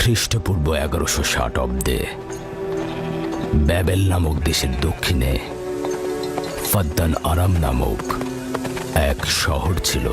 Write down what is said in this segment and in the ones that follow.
খ্রিস্টপূর্ব 1160 অব্দে ব্যাবেল নামক দেশের দক্ষিণে ফাদ্দান আরাম নামক এক শহর ছিল।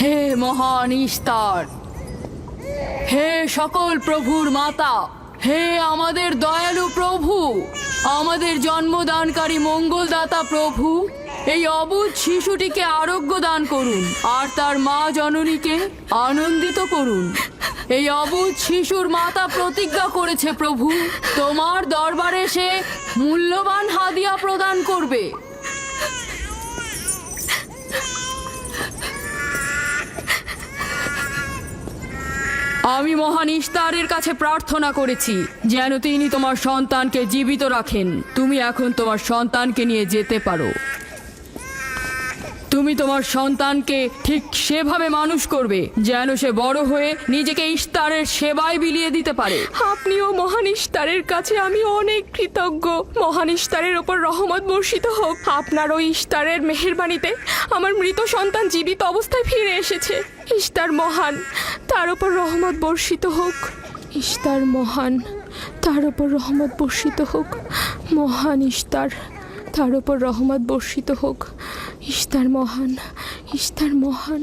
হে মহান ইস্তার, হে সকল প্রভুর মাতা, হে আমাদের দয়ালু প্রভু, আমাদের জন্মদানকারী মঙ্গলদাতা প্রভু, এই অবুঝ শিশুটিকে আরোগ্য দান করুন আর তার মা জননীকে আনন্দিত করুন। এই অবুঝ শিশুর মাতা প্রতিজ্ঞা করেছে প্রভু, তোমার দরবারে সে মূল্যবান হাদিয়া প্রদান করবে। আমি মহান ইস্তারের কাছে প্রার্থনা করেছি যেন তিনি তোমার সন্তানকে জীবিত রাখেন। তুমি এখন তোমার সন্তানকে নিয়ে যেতে পারো। তুমি তোমার সন্তানকে ঠিক সেভাবে মানুষ করবে যেন সে বড় হয়ে নিজেকে ইস্তারের সেবায় বিলিয়ে দিতে পারে। আপনিও মহান ইস্তারের কাছে আমি অনেক কৃতজ্ঞ। মহান ইস্তারের ওপর রহমত বর্ষিত হোক। আপনার ওই ইস্তারের মেহেরবানিতে আমার মৃত সন্তান জীবিত অবস্থায় ফিরে এসেছে। ইস্তার মহান, তার ওপর রহমত বর্ষিত হোক। ইস্তার মহান, তার ওপর রহমত বর্ষিত হোক। মহান ইস্তার, তার ওপর রহমত বর্ষিত হোক। ইস্তার মহান, ইস্তার মহান,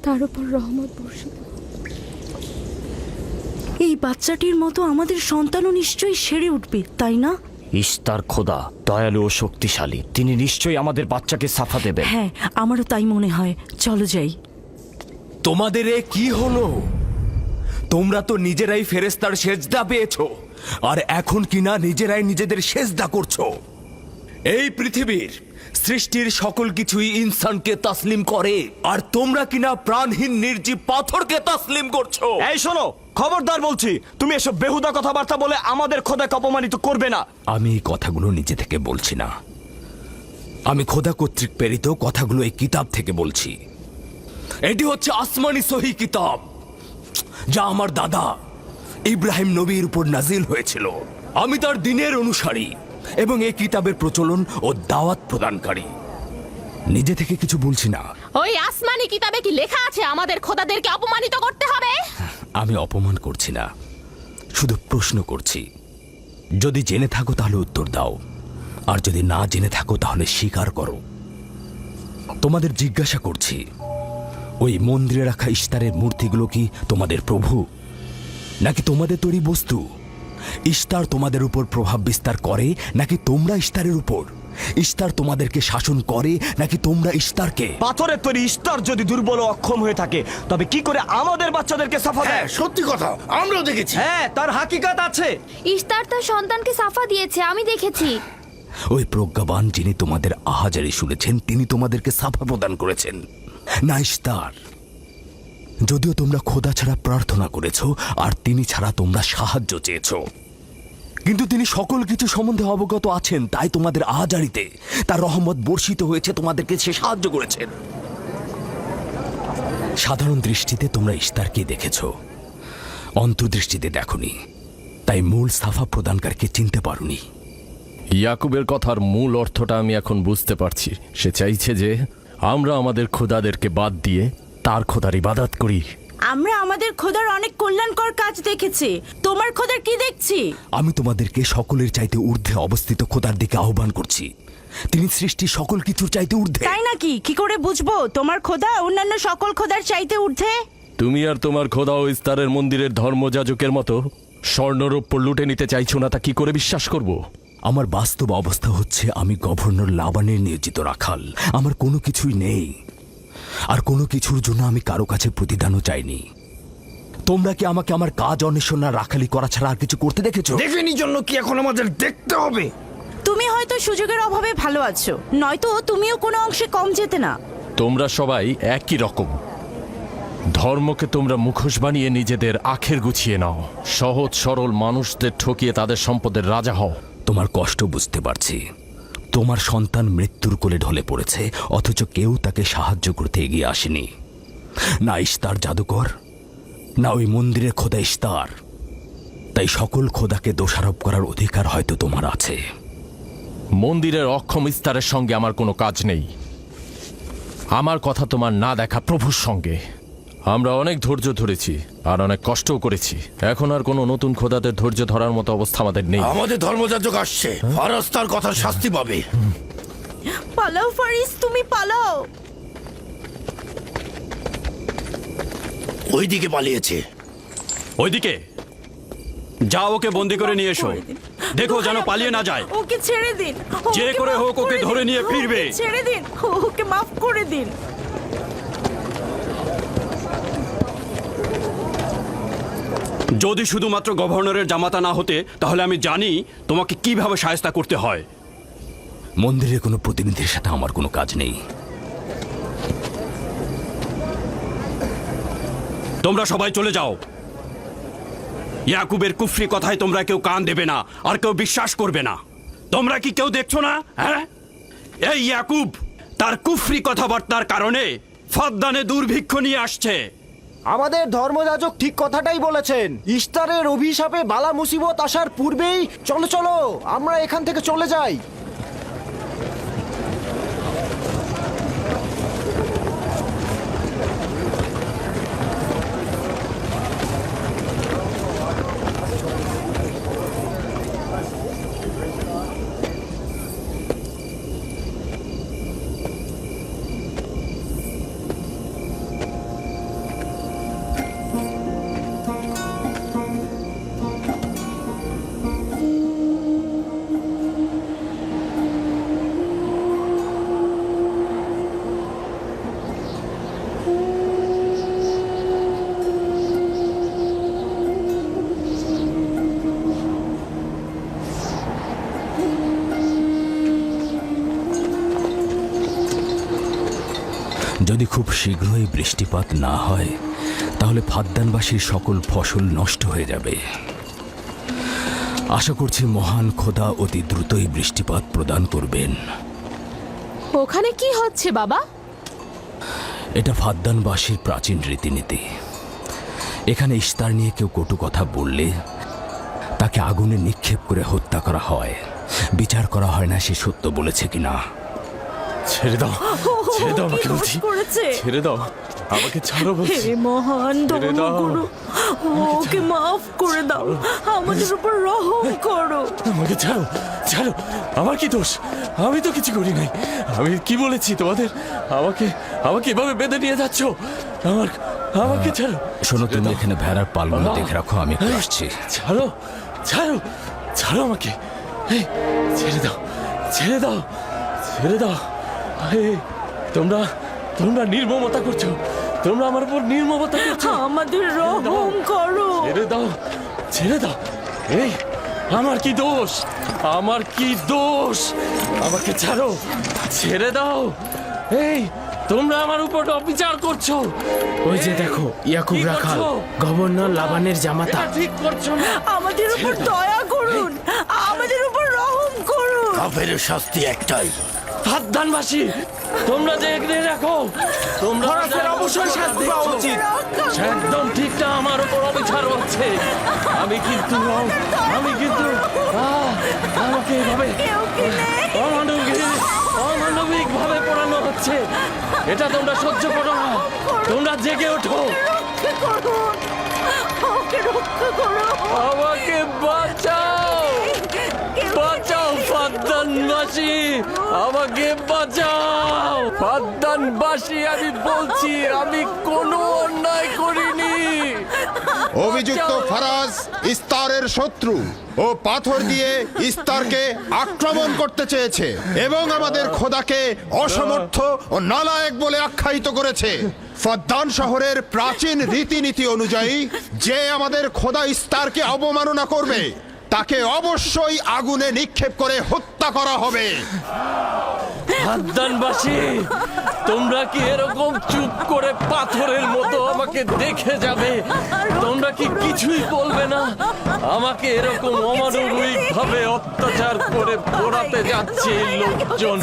তার ওপর রহমত বর্ষিত হোক। এই বাচ্চাটির মতো আমাদের সন্তানও নিশ্চয়ই সেরে উঠবে, তাই না? ইস্তার খোদা দয়ালু ও শক্তিশালী, তিনি নিশ্চয়ই আমাদের বাচ্চাকে সাফা দেবেন। হ্যাঁ, আমারও তাই মনে হয়। চলো যাই। তোমাদের এ কি হলো? তোমরা তো নিজেরাই ফেরেশতার সেজদা পেয়েছো, আর এখন কিনা নিজেরাই নিজেদের সেজদা করছো। এই পৃথিবীর সৃষ্টির সকল কিছুই ইনসানকে তাসলিম করে, আর তোমরা কিনা প্রাণহীন নির্জীব পাথরকে তাসলিম করছো। এই শোনো, খবরদার বলছি, তুমি এসব বেহুদা কথাবার্তা বলে আমাদের খোদাকে অপমানিত করবে না। আমি এই কথাগুলো নিজে থেকে বলছি না, আমি খোদা কর্তৃক প্রেরিত কথাগুলো এই কিতাব থেকে বলছি। এটি হচ্ছে আসমানি সহি কিতাব, যা আমার দাদা ইব্রাহিম নবীর উপর নাজিল হয়েছিল। আমি তার দিনের অনুসারী এবং এই কিতাবের প্রচলন ও দাওয়াত প্রদানকারী। নিজে থেকে কিছু বলছি না। ওই আসমানি কিতাবে কি লেখা আছে আমাদের খোদাদেরকে অপমানিত করতে হবে? আমি অপমান করছি না, শুধু প্রশ্ন করছি। যদি জেনে থাকো তাহলে উত্তর দাও, আর যদি না জেনে থাকো তাহলে স্বীকার করো। তোমাদের জিজ্ঞাসা করছি, ওই মন্দিরে রাখা ইস্তারের মূর্তিগুলো কি তোমাদের প্রভু, নাকি তোমাদের তৈরি বস্তু? ইস্তার তোমাদের উপর প্রভাব বিস্তার করে নাকি তোমরা ইস্তারের উপর? ইস্তার তোমাদেরকে শাসন করে নাকি তোমরা ইস্তারকে? পাথরের তৈরি ইস্তার যদি দুর্বল ও অক্ষম হয়ে থাকে, তবে কি করে আমাদের বাচ্চাদেরকে সাফা দেয়? সত্যি কথা, আমরাও দেখেছি। হ্যাঁ, তার হাকিকাত আছে। ইস্তার তার সন্তানকে সাফা দিয়েছে, আমি দেখেছি। ওই প্রজ্ঞাবান যিনি তোমাদের আহাজারি শুনেছেন, তিনি তোমাদেরকে সাফা প্রদান করেছেন, না ইস্তার। যদিও তোমরা খোদা ছাড়া প্রার্থনা করেছো আর তিনি ছাড়া তোমরা সাহায্য চেয়েছো, কিন্তু তিনি সকল কিছু সম্বন্ধে অবগত আছেন, তাই তোমাদের আহাজারিতে তার রহমত বর্ষিত হয়েছে, তোমাদেরকে সে সাহায্য করেছেন। সাধারণ দৃষ্টিতে তোমরা ইস্তারকে দেখেছো, অন্তর্দৃষ্টিতে দেখোনি, তাই মূল সাফা প্রদানকারীকে চিনতে পারোনি। ইয়াকুবের কথার মূল অর্থটা আমি এখন বুঝতে পারছি। সে চাইছে যে আমরা আমাদের খোদাদেরকে বাদ দিয়ে তার খোদার ইবাদত করি। আমরা আমাদের খোদার অনেক কল্যাণকর কাজ দেখেছি, তোমার খোদার কি দেখছি? আমি তোমাদেরকে সকলের চাইতে ঊর্ধ্বে অবস্থিত খোদার দিকে আহ্বান করছি। তিনি সৃষ্টি সকল কিছুর চাইতে ঊর্ধ্বে। তাই নাকি? কি করে বুঝবো তোমার খোদা অন্যান্য সকল খোদার চাইতে ঊর্ধ্বে? তুমি আর তোমার খোদা ও ইস্তারের মন্দিরের ধর্মযাজকের মতো স্বর্ণরৌপ্য লুটে নিতে চাইছো না, তা কি করে বিশ্বাস করব? আমার বাস্তব অবস্থা হচ্ছে আমি গভর্নর লাবানের নিয়োজিত রাখাল। আমার কোনো কিছুই নেই, আর কোনো কিছুর জন্য আমি কারো কাছে প্রতিদানও চাইনি। তোমরা কি আমাকে আমার কাজ অন্বেষণ না রাখালি করা ছাড়া আর কিছু করতে দেখেছো? দেখেনি জন্য কি এখন আমাদের দেখতে হবে? তুমি হয়তো সুযোগের অভাবে ভালো আছো, নয়তো তুমিও কোনো অংশে কম যেতে না। তোমরা সবাই একই রকম। ধর্মকে তোমরা মুখোশ বানিয়ে নিজেদের আখের গুছিয়ে নাও, সহজ সরল মানুষদের ঠকিয়ে তাদের সম্পদের রাজা হও। তোমার কষ্ট বুঝতে পারছি। তোমার সন্তান মৃত্যুর কোলে ঢলে পড়েছে, অথচ কেউ তাকে সাহায্য করতে এগিয়ে আসেনি। না ইস্তার জাদুকর, না ওই মন্দিরের খোদা ইস্তার। তাই সকল খোদাকে দোষারোপ করার অধিকার হয়তো তোমার আছে। মন্দিরের অক্ষম ইস্তারের সঙ্গে আমার কোনো কাজ নেই। আমার কথা তোমার না দেখা প্রভুর সঙ্গে। আমরা অনেক ধৈর্য ধরেছি আর অনেক কষ্টও করেছি। এখন আর কোনো নতুন খোদাদের ধৈর্য ধরার মতো অবস্থা আমাদের নেই। আমাদের ধর্মযাজক আসছে, ফারাজ তার কথার শাস্তি পাবে। পালাও ফারিস, তুমি পালাও। ওইদিকে পালিয়েছে। ওইদিকে যাও, ওকে বন্দি করে নিয়ে এসো। দেখো যেন পালিয়ে না যায়। ওকে ছেড়ে দিন, যে ওকে করে মাফ হোক ওকে দিন, ধরে নিয়ে ওকে ফিরবে। ছেড়ে দিন, ওকে মাফ করে দিন। যদি শুধুমাত্র গভর্নরের জামাতা না হতে, তাহলে আমি জানি তোমাকে কিভাবে শায়েস্তা করতে হয়। মন্দিরের কোনো প্রতিনিধির সাথে আমার কোনো কাজ নেই। তোমরা সবাই চলে যাও। ইয়াকুবের কুফরি কথায় তোমরা কেউ কান দেবে না, আর কেউ বিশ্বাস করবে না। তোমরা কি কেউ দেখছো না? হ্যাঁ, এই ইয়াকুব তার কুফরি কথাবার্তার কারণে ফাদ্দানে দুর্ভিক্ষ নিয়ে আসছে। আমাদের ধর্মযাজক ঠিক কথাটাই বলেছেন। ইস্তারের অভিশাপে বালা মুসিবত আসার পূর্বেই চলো চলো আমরা এখান থেকে চলে যাই। যদি খুব শীঘ্রই বৃষ্টিপাত না হয়, তাহলে ফাদ্দানবাসীর সকল ফসল নষ্ট হয়ে যাবে। আশা করছি মহান খোদা অতি দ্রুতই বৃষ্টিপাত প্রদান করবেন। ওখানে কি হচ্ছে বাবা? এটা ফাদ্দানবাসীর প্রাচীন রীতিনীতি। এখানে ইস্তার নিয়ে কেউ কটু কথা বললে তাকে আগুনে নিক্ষেপ করে হত্যা করা হয়। বিচার করা হয় না সে সত্য বলেছে কিনা। ছেড়ে দাও, ছেড়ে দাও আমাকে বলছি। ছেড়ে দাও, আমাকে ছাড়ো বলছি। হে মহান ছেড়ে দাও। ধর্মগুরু, ওকে মাফ করে দাও, আমাদের উপর রহম করো। আমাকে ছাড়ো, ছাড়ো। আমার কি দোষ? আমি তো কিছু করি নাই। আমি কি বলেছি তোমাদের? আমাকে আমাকে এভাবে বেঁধে নিয়ে যাচ্ছ। আমাকে ছাড়ো। শোনো, তুমি এখানে ভেড়ার পালগুলো দেখে রাখো, আমি একটু আসছি। ছাড়ো, ছাড়ো, ছাড়ো আমাকে। এই, ছেড়ে দাও, ছেড়ে দাও, ছেড়ে দাও। এই, তোমরা তোমরা নির্মমতা করছো। তোমরা আমার উপর নির্মমতা করছো। আমাদের রহম করো। ছেড়ে দাও, ছেড়ে দাও। এই, আমার কি দোষ? আমার কি দোষ? আমাকে ছাড়ো, ছেড়ে দাও। এই, তোমরা আমার উপর অবিচার করছো। ওই যে দেখো, ইয়াকুব কি রাখাল, করছো? গভর্নর লাবানের জামাতা। এটা ঠিক করছো না। আমাদের উপর দয়া করুন, আমাদের উপর রহম করুন। কাফের শাস্তি একটাই। ফাদ্দানবাসী, তোমরা দেখে রাখো। তোমরা অবশ্যই শাস্তি পাওয়া উচিত। একদম ঠিক না, আমার উপর অবিচার হচ্ছে। আমি কিন্তু আমাকে এভাবে অমানবিক ভাবে পোড়ানো হচ্ছে। এটা তোমরা সহ্য করো না, তোমরা জেগে ওঠো। আমাকে বাঁচাও, বাঁচাও ফাদ্দানবাসী, আমাকে বাঁচাও ফাদ্দানবাসী। আমি বলছি আমি কোনো অন্যায় করিনি। অভিযুক্ত ফারাজ ইস্তারের শত্রু ও পাথর দিয়ে ইস্তারকে আক্রমণ করতে চেয়েছে এবং আমাদের খোদাকে অসমর্থ ও নালায়েক বলে আখ্যায়িত করেছে। ফাদ্দান শহরের প্রাচীন রীতিনীতি অনুযায়ী যে আমাদের খোদা ইস্তারকে অবমাননা করবে তাকে অবশ্যই আগুনে নিক্ষেপ করে হত্যা করা হবে। ফাদ্দানবাসী, তোমরা কি এরকম চুপ করে পাথরের মতো আমাকে দেখে যাবে? তোমরা কি কিছুই বলবে না? আমাকে এরকম অমানবিক ভাবে অত্যাচার করে পোড়াতে যাচ্ছে এই লোকজন।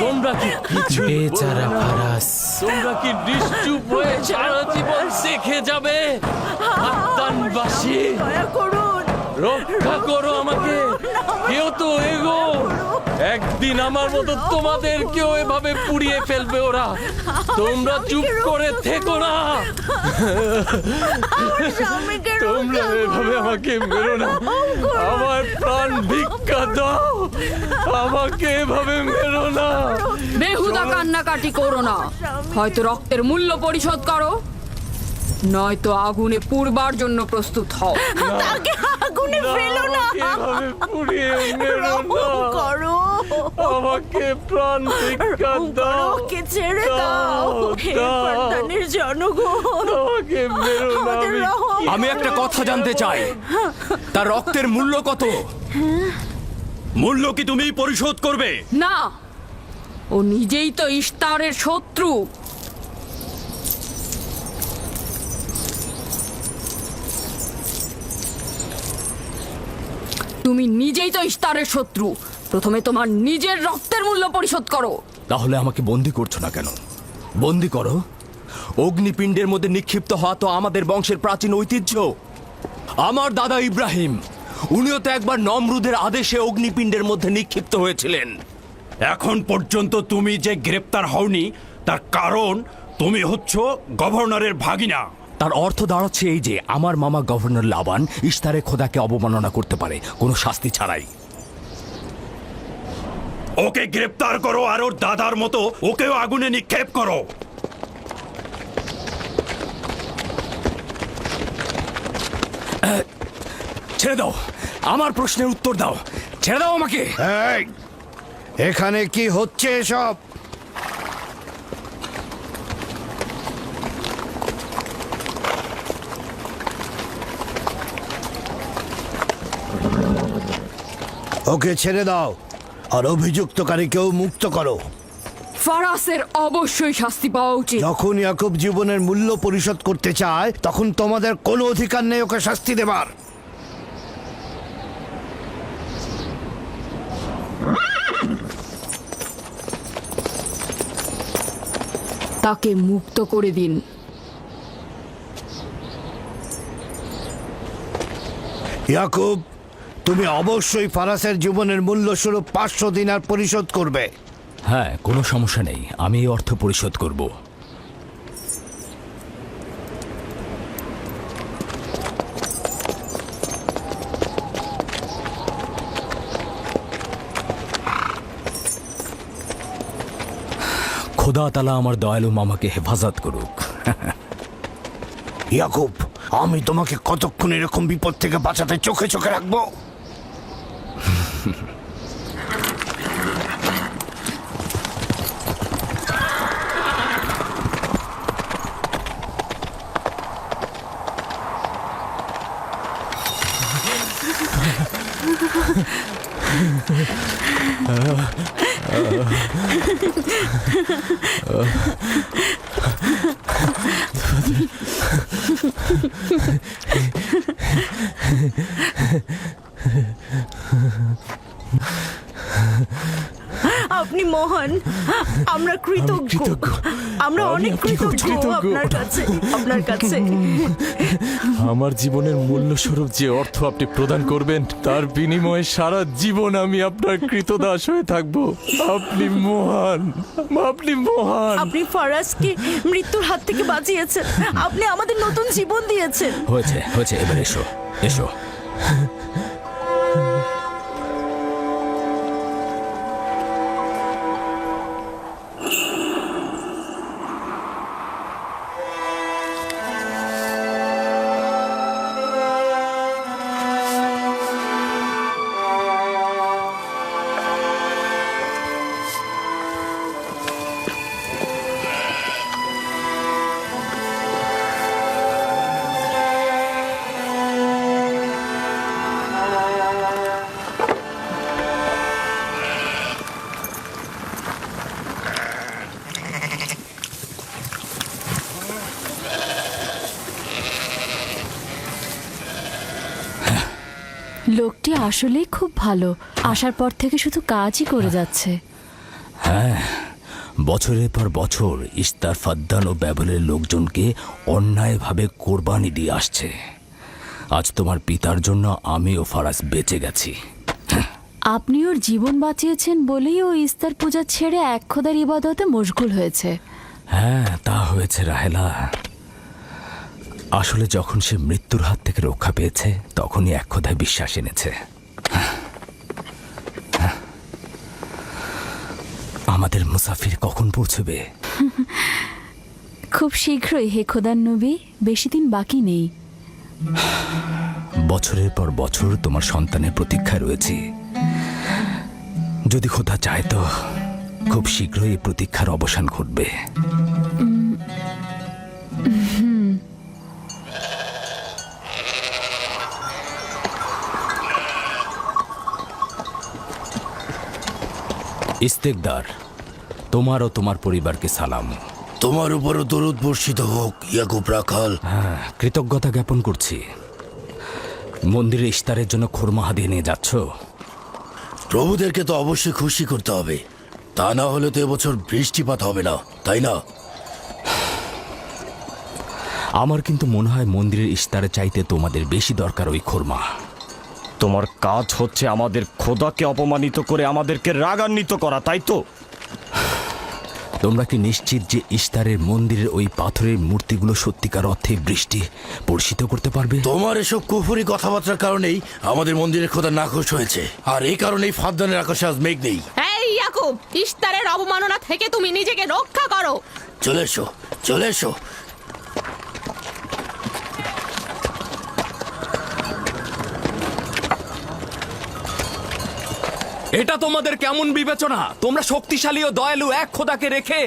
তোমরা কি কিছুই বলবে বেচারা না? ফারাজ। তোমরা কি নিশ্চুপ হয়ে সারা জীবন দেখে যাবে? ফাদ্দানবাসী, রক্ষা করো আমাকে, কেউ তো এগো। একদিন আমার মতো তোমাদের কেউ এভাবে পুড়িয়ে ফেলবে ওরা। তোমরা চুপ করে থেকো না, তোমরা এভাবে আমাকে মেরো না। আমার প্রাণ ভিক্ষা দাও, আমাকে এভাবে মেরো না। বেহুদা কান্নাকাটি করো না, হয়তো রক্তের মূল্য পরিশোধ করো, নয়তো আগুনে পুড়বার জন্য প্রস্তুত হও। তাকে আগুনে ফেলো না, আমাকে এভাবে পুড়িয়ে মেরো না। করো, আমাকে প্রাণ ভিক্ষা দাও, ওকে ছেড়ে দাও। হে দাও। ফাদ্দানের জনগণ, আমাকে মেরো না। আমাদের রহম আমি একটা কথা জানতে চাই, তার রক্তের মূল্য কত? মূল্য কি তুমি পরিশোধ করবে? না, ও নিজেই তো ইস্তারের শত্রু। তুমি নিজেই তো ইস্তারের শত্রু, প্রথমে তোমার নিজের রক্তের মূল্য পরিশোধ করো। তাহলে আমাকে বন্দি করছো না কেন? বন্দি করো। অগ্নিপিণ্ডের মধ্যে নিক্ষিপ্ত হওয়া তো আমাদের বংশের প্রাচীন ঐতিহ্য। আমার দাদা ইব্রাহিম, উনিও তো একবার নমরুদের আদেশে অগ্নিপিণ্ডের মধ্যে নিক্ষিপ্ত হয়েছিলেন। এখন পর্যন্ত তুমি যে গ্রেপ্তার হওনি তার কারণ তুমি হচ্ছ গভর্নরের ভাগিনা। তার অর্থ দাঁড়াচ্ছে এই যে আমার মামা গভর্নর লাবান ইস্তারে খোদাকে অবমাননা করতে পারে কোনো শাস্তি ছাড়াই। ওকে গ্রেপ্তার করো আর ওর দাদার মতো ওকেও আগুনে নিক্ষেপ করো। ছেড়ে দাও, আমার প্রশ্নের উত্তর দাও, ছেড়ে দাও আমাকে। এই, এখানে কি হচ্ছে এসব? ওকে ছেড়ে দাও আর অভিযুক্তকারীকেও মুক্ত করো। ফারাসের অবশ্যই শাস্তি পাওয়া উচিত। যখন ইয়াকুব জীবনের মূল্য পরিশোধ করতে চায় তখন তোমাদের কোনো অধিকার নেই ওকে শাস্তি দেবার। তাকে মুক্ত করে দিন। ইয়াকুব, তুমি অবশ্যই ফারাসের জীবনের মূল্য স্বরূপ 500 দিনার পরিশোধ করবে। হ্যাঁ, কোনো সমস্যা নেই, আমি এই অর্থ পরিশোধ করব। খোদা তাআলা আমার দয়ালু মামাকে হেফাজত করুক। ইয়াকুব, আমি তোমাকে কতক্ষণ এরকম বিপদ থেকে বাঁচাতে চোখে চোখে রাখবো? আপনি মহান, আমরা কৃতজ্ঞ, কৃতজ্ঞ। আমরা আমি অনেক আপনাকে খুব কৃতজ্ঞ কৃতজ্ঞ। আপনার কাছে আমার জীবনের মূল্য স্বরূপ যে অর্থ আপনি প্রদান করবেন তার বিনিময়ে সারা জীবন আমি আপনার কৃতদাস হয়ে থাকব। আপনি মহান, আপনি মহান। আপনি ফারাজকে মৃত্যুর হাত থেকে বাঁচিয়েছেন, আপনি আমাদের নতুন জীবন দিয়েছেন। হয়েছে হয়েছে, এবার এসো এসো। লোকটি আসলেই খুব ভালো, আসার পর থেকে শুধু কাজই করে যাচ্ছে। বছরের পর বছর ইস্তার, ফাদ্দান ও ব্যাবলের লোকজনকে অন্যায়ভাবে কোরবানি দিয়ে আসছে। আজ তোমার পিতার জন্য আমি ও ফারাজ বেঁচে গেছি। আপনি ওর জীবন বাঁচিয়েছেন বলেই ও ইস্তার পূজা ছেড়ে এক খোদার ইবাদতে মশগুল হয়েছে। হ্যাঁ, তা হয়েছে রাহেলা। আসলে যখন সে মৃত্যুর হাত থেকে রক্ষা পেয়েছে তখনই এক খোদায় বিশ্বাস এনেছে। আমাদের মুসাফির কখন পৌঁছবে? খুব শীঘ্রই হে খোদার নবী, বেশি দিন বাকি নেই। বছরের পর বছর তোমার সন্তানের প্রতীক্ষায় রয়েছি। যদি খোদা চায় তো খুব শীঘ্রই এই প্রতীক্ষার অবসান ঘটবে। ইস্তেকদার, তোমার ও তোমার পরিবারকে সালাম। তোমার উপরও দরুদ বর্ষিত হোক ইয়াকুব রাখাল। হ্যাঁ, কৃতজ্ঞতা জ্ঞাপন করছি। মন্দিরে ইস্তারের জন্য খোরমা হাদিয়ে নিয়ে যাচ্ছ? প্রভুদেরকে তো অবশ্যই খুশি করতে হবে, তা না হলে তো এবছর বৃষ্টিপাত হবে না, তাই না? আমার কিন্তু মনে হয় মন্দিরের ইস্তারে চাইতে তোমাদের বেশি দরকার ওই খোরমা। তোমার কাজ হচ্ছে আমাদের খোদাকে অপমানিত করে আমাদেরকে রাগান্বিত করা, তাই তো? তোমরা কি নিশ্চিত যে ইস্তারের মন্দিরের ওই পাথরের মূর্তিগুলো সত্যিকার অর্থে বৃষ্টি বর্ষিত করতে পারবে? তোমার এসব কুফুরি কথাবার্তার কারণেই আমাদের মন্দিরের খোদা নাখোশ হয়েছে, আর এই কারণেই ফাদ্দানের আকাশে আজ মেঘ নেই। এই ইয়াকুব, ইস্তারের অবমাননা থেকে তুমি নিজেকে রক্ষা করো। চলে এসো, চলে এসো। এটা তোমাদের কেমন বিবেচনা? তোমরা শক্তিশালী ও দয়ালু এক খোদাকে রেখে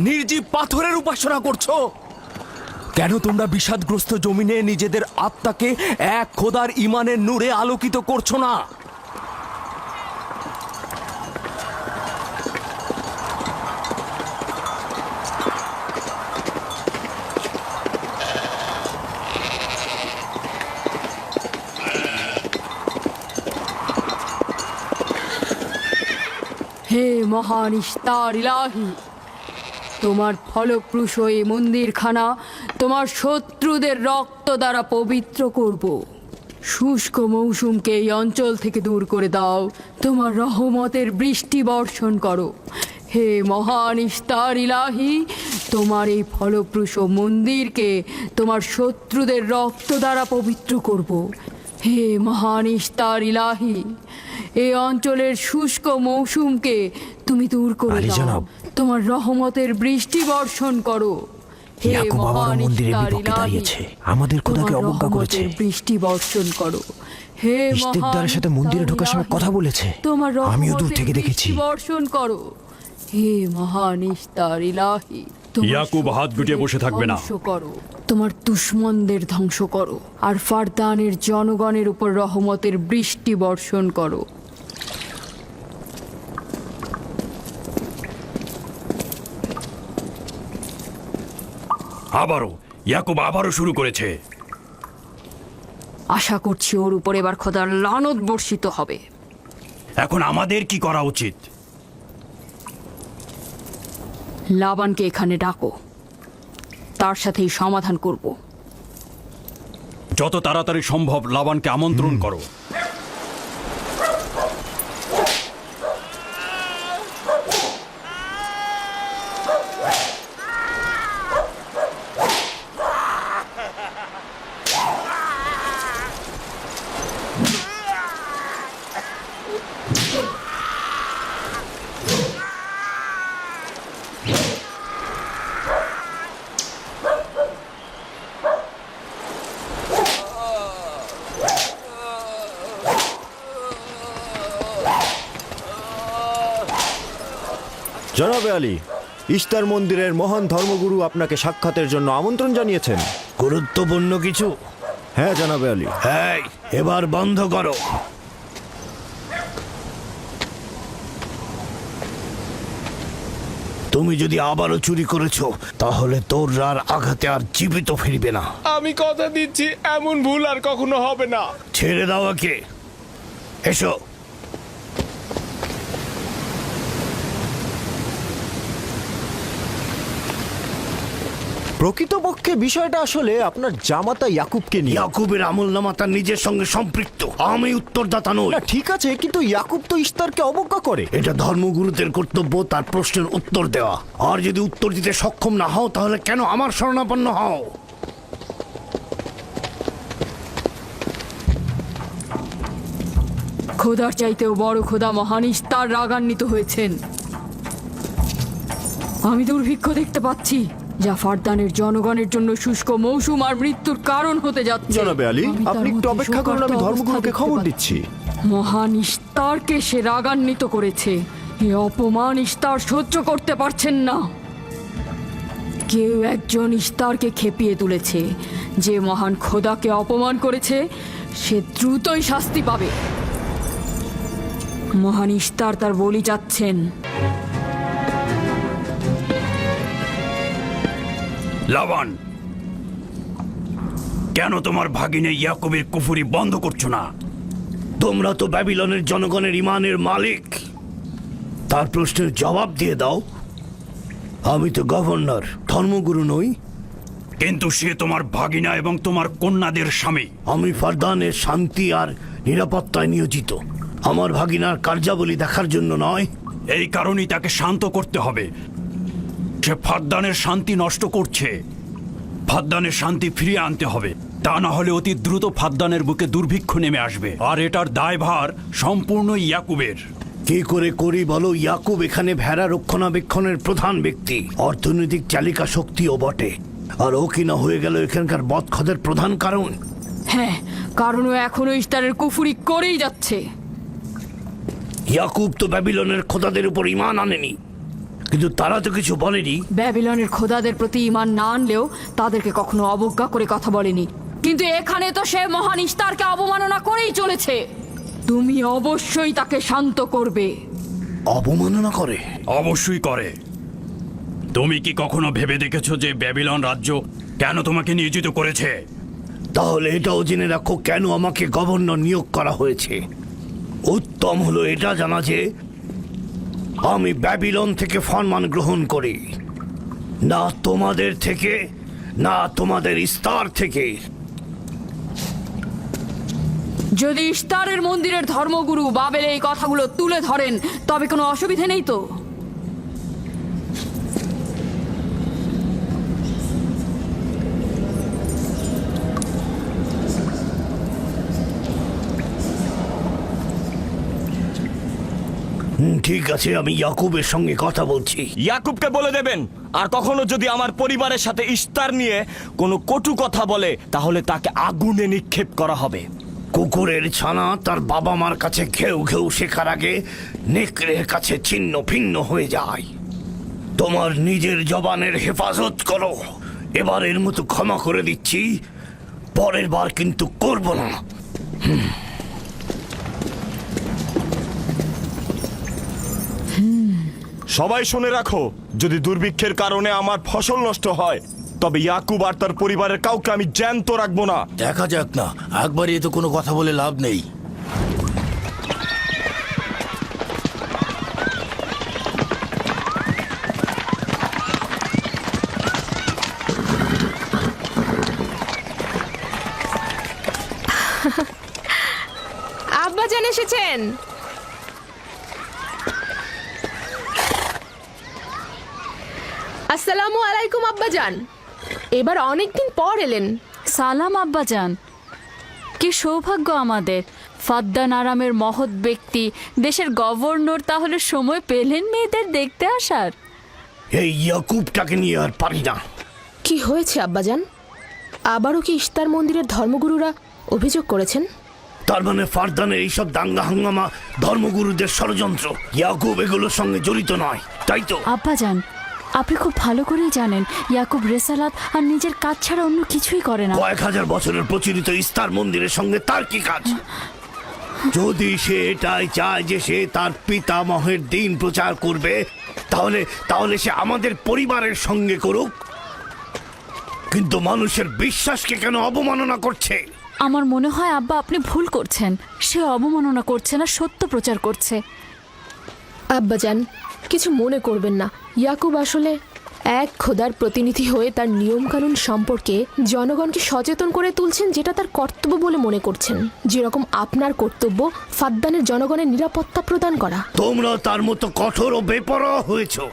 নির্জীব পাথরের উপাসনা করছো। কেন তোমরা বিষাদগ্রস্ত জমিনে নিজেদের আত্মাকে এক খোদার ঈমানের নূরে আলোকিত করছো না? হে মহান ইস্তার ইলাহি, তোমার ফলপ্রসূ এই মন্দিরখানা তোমার শত্রুদের রক্ত দ্বারা পবিত্র করব। শুষ্ক মৌসুমকে এই অঞ্চল থেকে দূর করে দাও, তোমার রহমতের বৃষ্টি বর্ষণ করো। হে মহান ইস্তার ইলাহি, তোমার এই ফলপ্রসূ মন্দিরকে তোমার শত্রুদের রক্ত দ্বারা পবিত্র করব। হে মহান ইস্তার ইলাহি, এই অঞ্চলের শুষ্ক মৌসুমকে তুমি দূর করে আলী দাও, জনাব। তোমার রহমতের বৃষ্টি বর্ষণ করো। হে ইয়াকুব আবারও মহান মন্দিরের ইস্তার বিপক্ষে ইলাহি, দাঁড়িয়েছে, আমাদের খোদাকে তোমার অবজ্ঞা করেছে। রহমতের বৃষ্টি বর্ষণ করো। হে ইস্তেকদারের সাথে মন্দিরে ঢোকার সময় কথা বলেছে, তোমার আমিও দূর রহমতের থেকে বৃষ্টি দেখেছি। বর্ষণ করো। হে মহান ইস্তার ইলাহি, তোমার ইয়াকুব হাত গুটিয়ে বসে থাকবে না। ধ্বংস করো, তোমার দুশমনদের ধ্বংস করো, আর ফারদানের জনগণের উপর রহমতের বৃষ্টি বর্ষণ করো। আবারও শুরু করেছে। আশা করছি ওর উপর এবার খোদার লানত বর্ষিত হবে। এখন আমাদের কি করা উচিত? লাবানকে এখানে ডাকো, তার সাথেই সমাধান করব। যত তাড়াতাড়ি সম্ভব লাবানকে আমন্ত্রণ করো। জনাবে আলী, ইস্তার মন্দিরের মহান ধর্মগুরু আপনাকে সাক্ষাতের জন্য আমন্ত্রণ জানিয়েছেন। গুরুত্বপূর্ণ কিছু? হ্যাঁ জনাবে আলী। এই, এবার বন্ধ করো। তুমি যদি আবারও চুরি করেছো তাহলে তোর আর আঘাতে আর জীবিত ফিরবে না। আমি কথা দিচ্ছি এমন ভুল আর কখনো হবে না। ছেড়ে দাও একে। এসো। প্রকৃতপক্ষে বিষয়টা আসলে আপনার জামাতা ইয়াকুবকে নিয়ে। ইয়াকুবের আমলনামা তার নিজের সঙ্গে সম্পৃক্ত। আমি উত্তরদাতা নই। না ঠিক আছে, কিন্তু ইয়াকুব তো ইস্তারকে অবজ্ঞা করে। এটা ধর্মগুরুদের কর্তব্য তার প্রশ্নের উত্তর দেওয়া। আর যদি উত্তর দিতে সক্ষম না হও তাহলে কেন আমার শরণাপন্ন হও? খোদার চাইতেও বড় খোদা মহান ইস্তার রাগান্বিত হয়েছেন। আমি দুর্ভিক্ষ দেখতে পাচ্ছি, যা ফারদানের জনগণের জন্য শুষ্ক মৌসুম আর মৃত্যুর কারণ হতে যাচ্ছে। জনাবে আলী, আমি তার আপনি একটু মধ্যে অপেক্ষা করুন, আমি শোকার্ত ধর্মগুরুকে অবস্থা খবর দেখতে দিচ্ছি। মহান ইস্তারকে সে রাগান্বিত করেছে। এ অপমান ইস্তার সহ্য করতে পারছেন না। কেউ একজন ইস্তারকে খেপিয়ে তুলেছে। যে মহান খোদাকে অপমান করেছে সে দ্রুতই শাস্তি পাবে। মহান ইস্তার তার বলি চাচ্ছেন। লাবান, কেন তোমার ভাগিনে ইয়াকুবের কুফরি বন্ধ করছো না? তোমরা তো ব্যাবিলনের জনগণের ইমানের মালিক। তার প্রশ্নের জবাব দিয়ে দাও। আমি তো গভর্নর, ধর্মগুরু নই। কিন্তু সে তোমার ভাগিনা এবং তোমার কন্যাদের স্বামী। আমি ফারদানের শান্তি আর নিরাপত্তায় নিয়োজিত। আমার ভাগিনার কার্যাবলী দেখার জন্য নয়। এই কারণেই তাকে শান্ত করতে হবে। সে ফারদানের শান্তি নষ্ট করছে। ফারদানের শান্তি ফিরিয়ে আনতে হবে, তা না হলে অতি দ্রুত ফারদানের বুকে দুর্ভিক্ষ নেমে আসবে, আর এটার দায়ভার সম্পূর্ণ ইয়াকুবের। কি করে করি বলো? ইয়াকুব এখানে ভেড়া রক্ষণাবেক্ষণের প্রধান ব্যক্তি, অর্থনৈতিক চালিকা শক্তিও বটে। আর ও কিনা হয়ে গেল এখানকার বদখদের প্রধান কারণ। হ্যাঁ, কারণ ও এখনো ইস্তারের কুফরি করেই যাচ্ছে। ইয়াকুব তো ব্যাবিলনের খোদাদের উপর ঈমান আনেনি, কিন্তু তারা তো কিছু বলেনি। ব্যাবিলনের খোদাদের প্রতি ঈমান না আনলেও তাদেরকে কখনো অবজ্ঞা করে কথা বলেনি। কিন্তু এখানে তো সে মহান ইস্তারকে অবমাননা করেই চলেছে। তুমি অবশ্যই তাকে শান্ত করবে। অবমাননা করে? অবশ্যই করে। তুমি কি কখনো ভেবে দেখেছো যে ব্যাবিলন রাজ্য কেন তোমাকে নিয়োজিত করেছে? তাহলে এটাও জেনে রাখো কেন আমাকে গভর্নর নিয়োগ করা হয়েছে। উত্তম হলো এটা জানা যে আমি ব্যাবিলন থেকে ফরমান গ্রহণ করি, না তোমাদের থেকে, না তোমাদের ইস্তার থেকে। যদি ইস্তারের মন্দিরের ধর্মগুরু বাবেল এই কথাগুলো তুলে ধরেন তবে কোনো অসুবিধে নেই তো? ঠিক আছে, আমি ইয়াকুবের সঙ্গে কথা বলছি। ইয়াকুবকে বলে দেবেন, আর কখনো যদি আমার পরিবারের সাথে ইস্তার নিয়ে কোনো কটু কথা বলে তাহলে তাকে আগুনে নিক্ষেপ করা হবে। কুকুরের ছানা তার বাবা মার কাছে ঘেউ ঘেউ শেখার আগে নেকড়ের কাছে ছিন্ন ভিন্ন হয়ে যায়। তোমার নিজের জবানের হেফাজত করো। এবারের মতো ক্ষমা করে দিচ্ছি, পরের বার কিন্তু করব না। সবাই শুনে রাখো, যদি দুর্ভিক্ষের কারণে আমার ফসল নষ্ট হয় তবে ইয়াকুব আর তার পরিবারের কাউকে আমি জ্যান্ত রাখবো না। দেখা যাক না, একবারই তো কোনো কথা বলে লাভ নেই। এসেছেন। আসসালামু আলাইকুম আব্বাজান, এবার অনেকদিন পর এলেন। সালাম আব্বাজান। কি সৌভাগ্য আমাদের, ফাদ্দান আরামের মহৎ ব্যক্তি দেশের গভর্নর তাহলে সময় পেলেন মেয়েদের দেখতে আসার। এই ইয়াকুবটাকে নিয়ে আর পারি না। কি হয়েছে আব্বাজান? আবারও কি ইস্তার মন্দিরের ধর্মগুরুরা অভিযোগ করেছেন? তার মানে ফারদানের এইসব দাঙ্গা হাঙ্গামা ধর্মগুরুদের ষড়যন্ত্র। ইয়াকুব এগুলোর সঙ্গে জড়িত নয়, তাই তো? আব্বাজান, আপনি খুব ভালো করেই জানেন ইয়াকুব রেসালাত আর নিজের কাজ ছাড়া অন্য কিছুই করে না। কয়েক হাজার বছরের প্রচলিত ইস্তার মন্দিরের সঙ্গে তার কি কাজ? যদি সে এটাই চায় যে সে তার পিতামহের দিন প্রচার করবে, তাহলে সে আমাদের পরিবারের সঙ্গে করুক। কিন্তু মানুষের বিশ্বাসকে কেন অবমাননা করছে? আমার মনে হয় আব্বা আপনি ভুল করছেন। সে অবমাননা করছে না, সত্য প্রচার করছে। আব্বাজান, কিছু মনে করবেন না। ইয়াকুব আসলে এক খোদার প্রতিনিধি হয়ে তার নিয়মকানুন সম্পর্কে জনগণকে সচেতন করে তুলছেন, যেটা তার কর্তব্য বলে মনে করছেন। যেরকম আপনার কর্তব্য ফাদ্দানের জনগণের নিরাপত্তা প্রদান করা। তোমরা তার মতো কঠোর ও বেপরোয়া হয়েছো।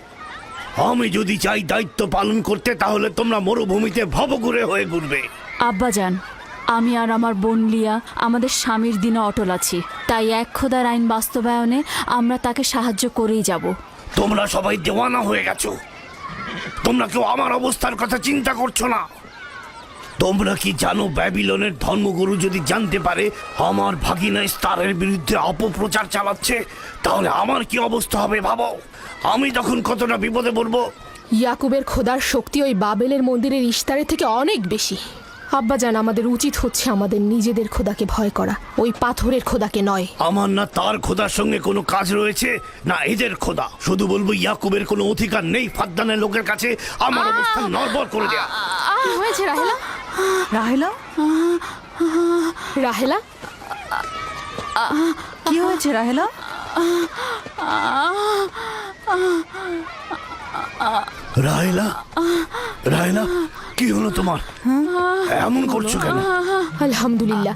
আমি যদি চাই দায়িত্ব পালন করতে, তাহলে তোমরা মরুভূমিতে ভবঘুরে হয়ে ঘুরবে। আব্বাজান, আমি আর আমার বোন লিয়া আমাদের স্বামীর দিনে অটল আছি, তাই এক খোদার আইন বাস্তবায়নে আমরা তাকে সাহায্য করেই যাব। তোমরা সবাই দেওয়ানা হয়ে গেছো। তোমরা কেউ আমার অবস্থার কথা চিন্তা করছো না। তোমরা কি জানো, ব্যাবিলনের ধর্মগুরু যদি জানতে পারে আমার ভাগিনা ইস্তারের বিরুদ্ধে অপপ্রচার চালাচ্ছে, তাহলে আমার কি অবস্থা হবে ভাবো। আমি তখন কতটা বিপদে পড়বো। ইয়াকুবের খোদার শক্তি ওই বাবেলের মন্দিরের ইস্তারের থেকে অনেক বেশি। আব্বাজান, আমাদের উচিত হচ্ছে আমাদের নিজেদের খোদাকে ভয় করা, ওই পাথরের খোদাকে নয়। আমার না তার খোদার সঙ্গে কোনো কাজ রয়েছে, না এদের খোদা। শুধু বলবো ইয়াকুবের কোনো অধিকার নেই ফাদ্দানের লোকের কাছে আমার অবস্থান নড়বড় করে দেয়া। কি হয়েছে রাহেলা? রাহেলা, রাহেলা, কি হয়েছে রাহেলা? রাহেলা, রাহেলা, কি হলো তোমার? এমন করছো কেন? আলহামদুলিল্লাহ,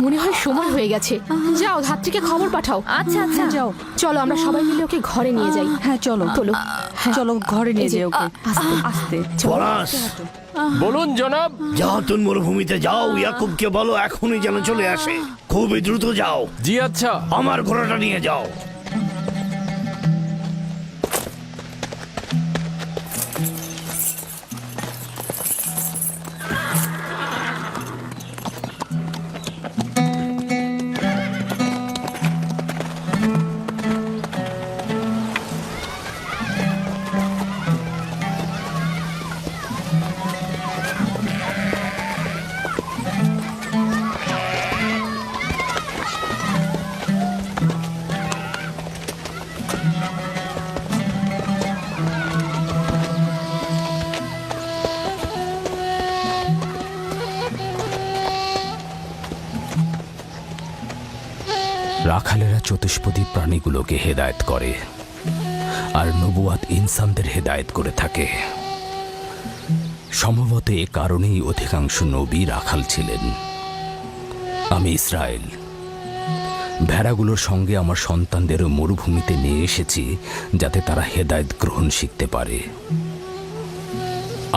মনে হয় সময় হয়ে গেছে। যাও, ধাত্রীকে খবর পাঠাও। আচ্ছা আচ্ছা, যাও। চলো আমরা সবাই মিলে ওকে ঘরে নিয়ে যাই। হ্যাঁ চলো, চলো, হ্যাঁ। চলো ঘরে নিয়ে এই যে, যাই ওকে। আস্তে আস্তে। পলাশ, বলুন জনাব। জাহাতুন মরুভূমিতে যাও, ইয়াকুবকে বলো এখনই যেন চলে আসে। খুবই দ্রুত যাও। জি আচ্ছা। আমার ঘোড়াটা নিয়ে যাও। রাখালেরা চতুষ্পদী প্রাণীগুলোকে হেদায়েত করে, আর নবুয়াত ইনসানদের হেদায়েত করে থাকে। সম্ভবত এ কারণেই অধিকাংশ নবী রাখাল ছিলেন। আমি ইসরায়েল ভেড়াগুলোর সঙ্গে আমার সন্তানদেরও মরুভূমিতে নিয়ে এসেছি, যাতে তারা হেদায়েত গ্রহণ শিখতে পারে।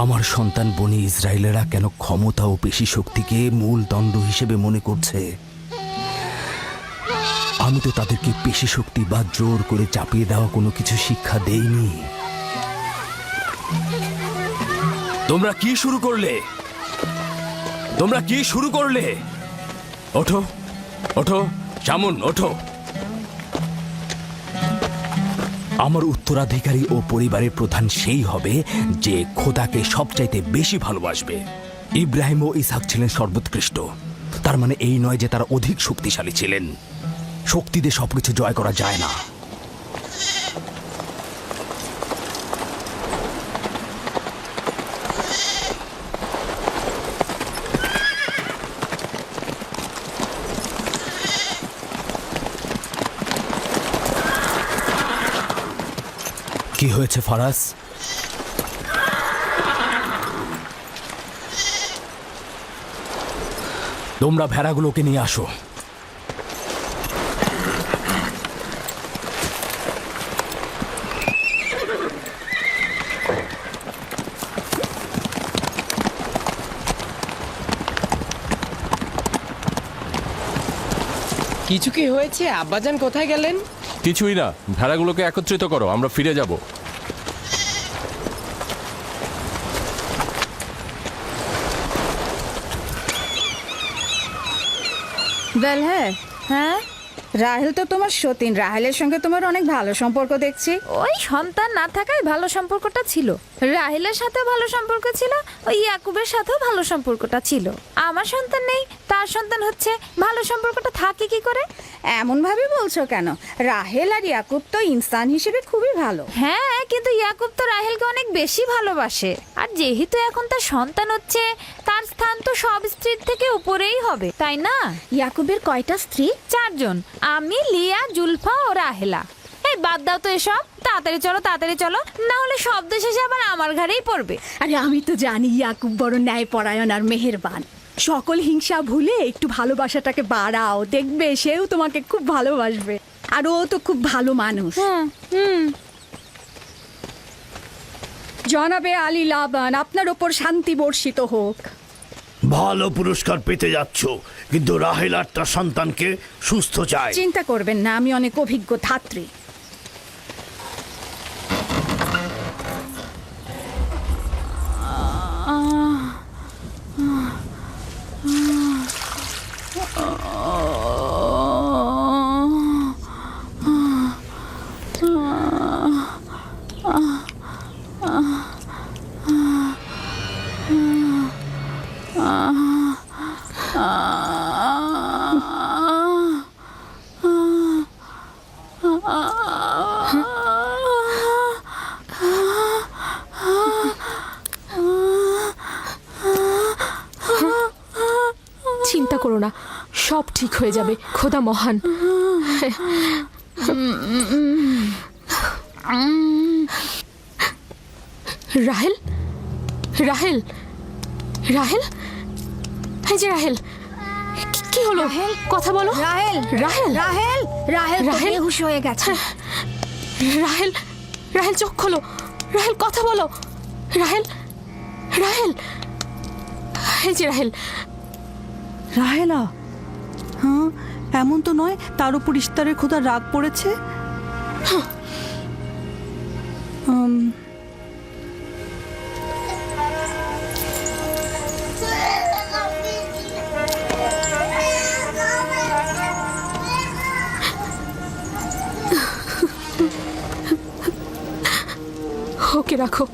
আমার সন্তান বনি ইসরায়েলেরা কেন ক্ষমতা ও পেশি শক্তিকে মূল দণ্ড হিসেবে মনে করছে? আমি তো তাদেরকে পেশি শক্তি বা জোর করে চাপিয়ে দেওয়া কোনো কিছু শিক্ষা দেইনি। তোমরা কি শুরু করলে? তোমরা কি শুরু করলে? ওঠো, ওঠো, শামুন, ওঠো। আমার উত্তরাধিকারী ও পরিবারের প্রধান সেই হবে যে খোদাকে সবচাইতে বেশি ভালোবাসবে। ইব্রাহিম ও ইসহাক ছিলেন সর্বোৎকৃষ্ট। তার মানে এই নয় যে তারা অধিক শক্তিশালী ছিলেন। শক্তি দিয়ে সবকিছু জয় করা যায় না। কি হয়েছে ফারাজ? তোমরা ভেড়াগুলোকে নিয়ে আসো। কিছু কি হয়েছে? আব্বাজান কোথায় গেলেন? কিছুই না, ভেড়াগুলোকে একত্রিত করো, আমরা ফিরে যাব। বেল হ্যাঁ, রাহেল তো তোমার সতীন। রাহেলের সঙ্গে তোমার অনেক ভালো সম্পর্ক দেখছি। ওই সন্তান না থাকায় ভালো সম্পর্কটা ছিল। রাহেলের সাথে ভালো সম্পর্ক ছিল, ওই ইয়াকুবের সাথেও ভালো সম্পর্কটা ছিল। আমার সন্তান নেই, তার সন্তান হচ্ছে, ভালো সম্পর্কটা থাকে কি করে? এমন ভাবে বলছো কেন? রাহেল আর ইয়াকুব তো ইনসান হিসেবে খুবই ভালো। হ্যাঁ, কিন্তু ইয়াকুব তো রাহেলকে অনেক বেশি ভালোবাসে। আর যেহেতু এখন তার সন্তান হচ্ছে, তার স্থান তো সব স্ত্রীর থেকে উপরেই হবে, তাই না? ইয়াকুবের কয়টা স্ত্রী? 4 জন, আমি, লিয়া, জুলফা ও রাহেলা। এই বাদ দাও তো এসব, তাড়াতাড়ি চলো, না হলে শব্দ শেষে আবার আমার ঘাড়েই পড়বে। আরে আমি তো জানি ইয়াকুব বড় ন্যায়পরায়ণ আর মেহেরবান। সকল হিংসা ভুলে একটু ভালোবাসাটাকে বাড়াও, দেখবে সেও তোমাকে খুব ভালোবাসবে। আর ও তো খুব ভালো মানুষ। জনাবে আলী লাবান, আপনার ওপর শান্তি বর্ষিত হোক। ভালো পুরস্কার পেতে যাচ্ছ, কিন্তু রাহেল আর তার সন্তানকে সুস্থ চাই। চিন্তা করবেন না, আমি অনেক অভিজ্ঞ ধাত্রী। চিন্তা করো না, সব ঠিক হয়ে যাবে, খোদা মহান। রাহেল, রাহেল, রাহেল, এই যে রাহেল, কি হলো? কথা বলো। রাহেল, রাহেল, রাহেল, রাহেল তো রাহেল? বেহুশ হয়ে গেছে। রাহেল, রাহেল চোখ খোলো, রাহেল কথা বলো, রাহেল, রাহেল, এই যে রাহেল। রাহেলা, হ্যাঁ, এমন তো নয় তার উপর ইস্তারের খোদা রাগ পড়েছে। ওকে রাখো।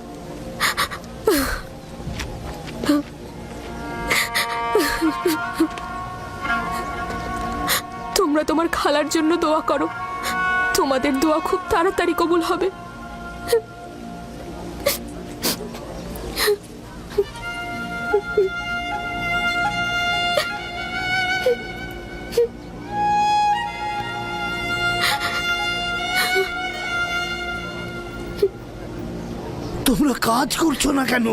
তোমরা তোমার খালার জন্য দোয়া করো, তোমাদের দোয়া খুব তাড়াতাড়ি কবুল হবে। তোমরা কাজ করছো না কেন?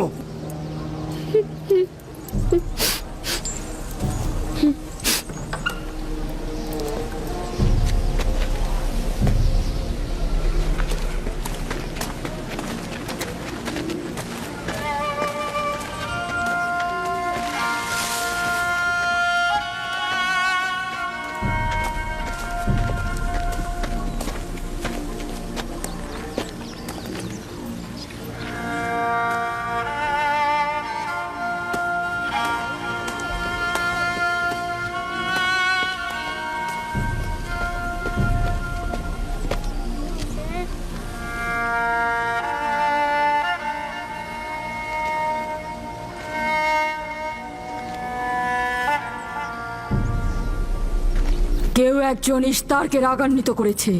কেউ একজন ইস্তারকে রাগান্বিত করেছে।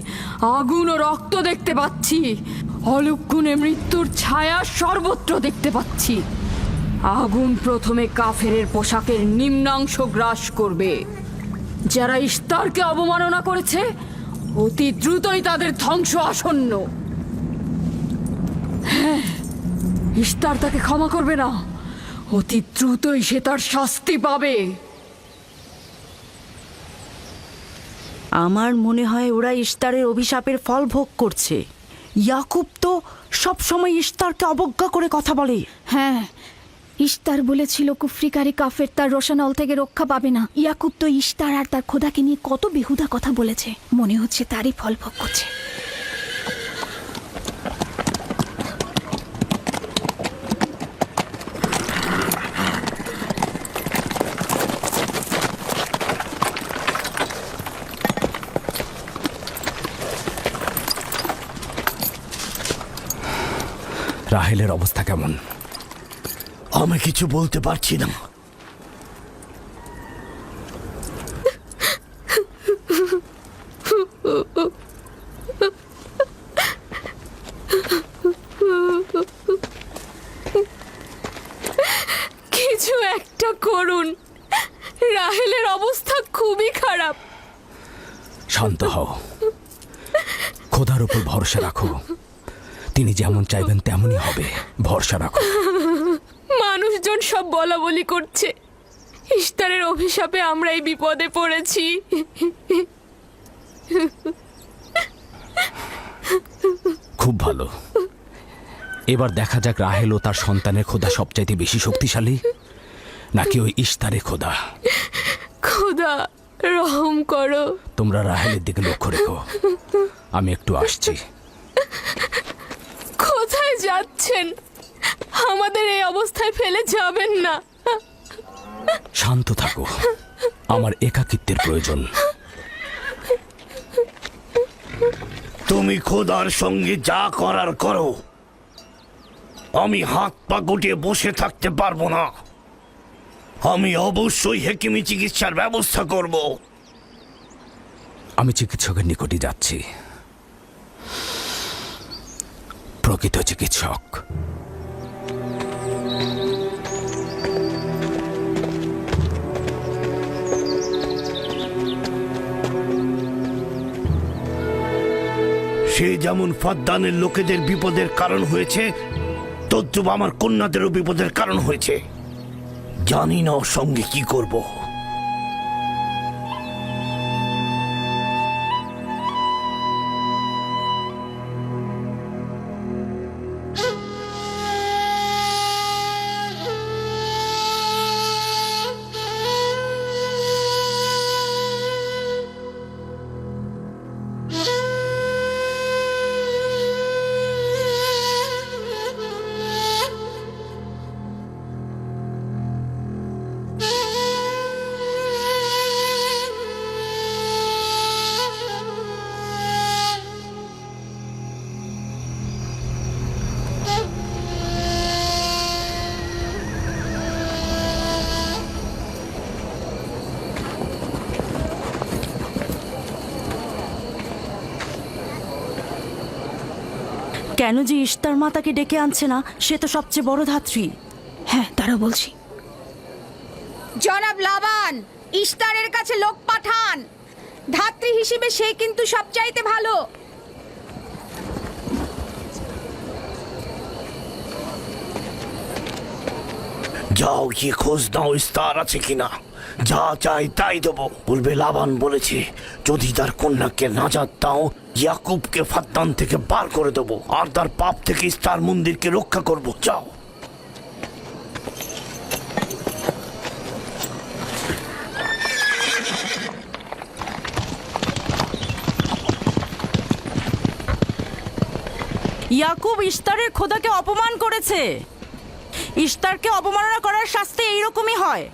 আগুন ও রক্ত দেখতে পাচ্ছি, অলক্ষণে মৃত্যুর ছায়া সর্বত্র দেখতে পাচ্ছি। আগুন প্রথমে কাফেরের পোশাকের নিম্নাংশ গ্রাস করবে। যারা ইস্তারকে অবমাননা করেছে, অতি দ্রুতই তাদের ধ্বংস আসন্ন। হ্যাঁ, ইস্তার তাকে ক্ষমা করবে না, অতি দ্রুতই সে তার শাস্তি পাবে। আমার মনে হয় ওরা ইস্তারের অভিশাপের ফল ভোগ করছে। ইয়াকুব তো সব সময় ইস্তারকে অবজ্ঞা করে কথা বলে। হ্যাঁ, ইশতার বলেছিল কুফরিকারী কাফের তার রোশানল থেকে রক্ষা পাবে না। ইয়াকুব তো ইশতার আর তার খোদাকে নিয়ে কত বেহুদা কথা বলেছে, মনে হচ্ছে তারই ফল ভোগ করছে। রাহেলের অবস্থা কেমন? আমি কিছু বলতে পারছি না। কিছু একটা করুন, রাহেলের অবস্থা খুবই খারাপ। শান্ত হও, খোদার উপর ভরসা রাখো। তিনি যেমন চাইবেন তেমনই হবে, ভরসা রাখো। মানুষজন সব বলা বলি করছে, ইশতারের অভিশাপে আমরা এই বিপদে পড়েছি। খুব ভালো। এবার দেখা যাক রাহেল ও তার সন্তানের খোদা সবচাইতে বেশি শক্তিশালী, নাকি ওই ইশতারে খোদা। খোদা রহম করো। তোমরা রাহেলের দিকে লক্ষ্য রেখো, আমি একটু আসছি। কোথায় যাচ্ছেন? আমাদের এই অবস্থায় ফেলে যাবেন না। শান্ত থাকো, আমার একাকিত্বের প্রয়োজন। তুমি খোদার সঙ্গে যা করার করো, আমি হাত পা গুটিয়ে বসে থাকতে পারবো না। আমি অবশ্যই হেকিমি চিকিৎসার ব্যবস্থা করব। আমি চিকিৎসকের নিকটে যাচ্ছি, প্রকৃত চিকিৎসক। সে যেমন ফাদ্দানের লোকেদের বিপদের কারণ হয়েছে, তদ্রুপ আমার কন্যাদেরও বিপদের কারণ হয়েছে। জানি না ওর সঙ্গে কি করব। কেন যে ইশতার মাতাকে ডেকে আনছে না, সে তো সবচেয়ে বড় ধাত্রী। হ্যাঁ, তারা বলছি। জনাব লাবান, ইশতারের কাছে লোক পাঠান। ধাত্রী হিসেবে সে কিন্তু সবচাইতে ভালো। যাও গিয়ে খোঁজ নাও ইস্তার আছে কিনা। যা চাই তাই দেবো। বলবে লাবান বলেছে, যদি তার কন্যাকে নাজাত দাও, ইয়াকুবকে ফাদ্দান থেকে বার করে দেবো, আর তার পাপ থেকে ইস্তার মন্দিরকে রক্ষা করবো। যাও। ইয়াকুব ইশতারের খোদাকে অপমান করেছে। ইশতারকে অবমাননা করার শাস্তি এইরকমই হয়।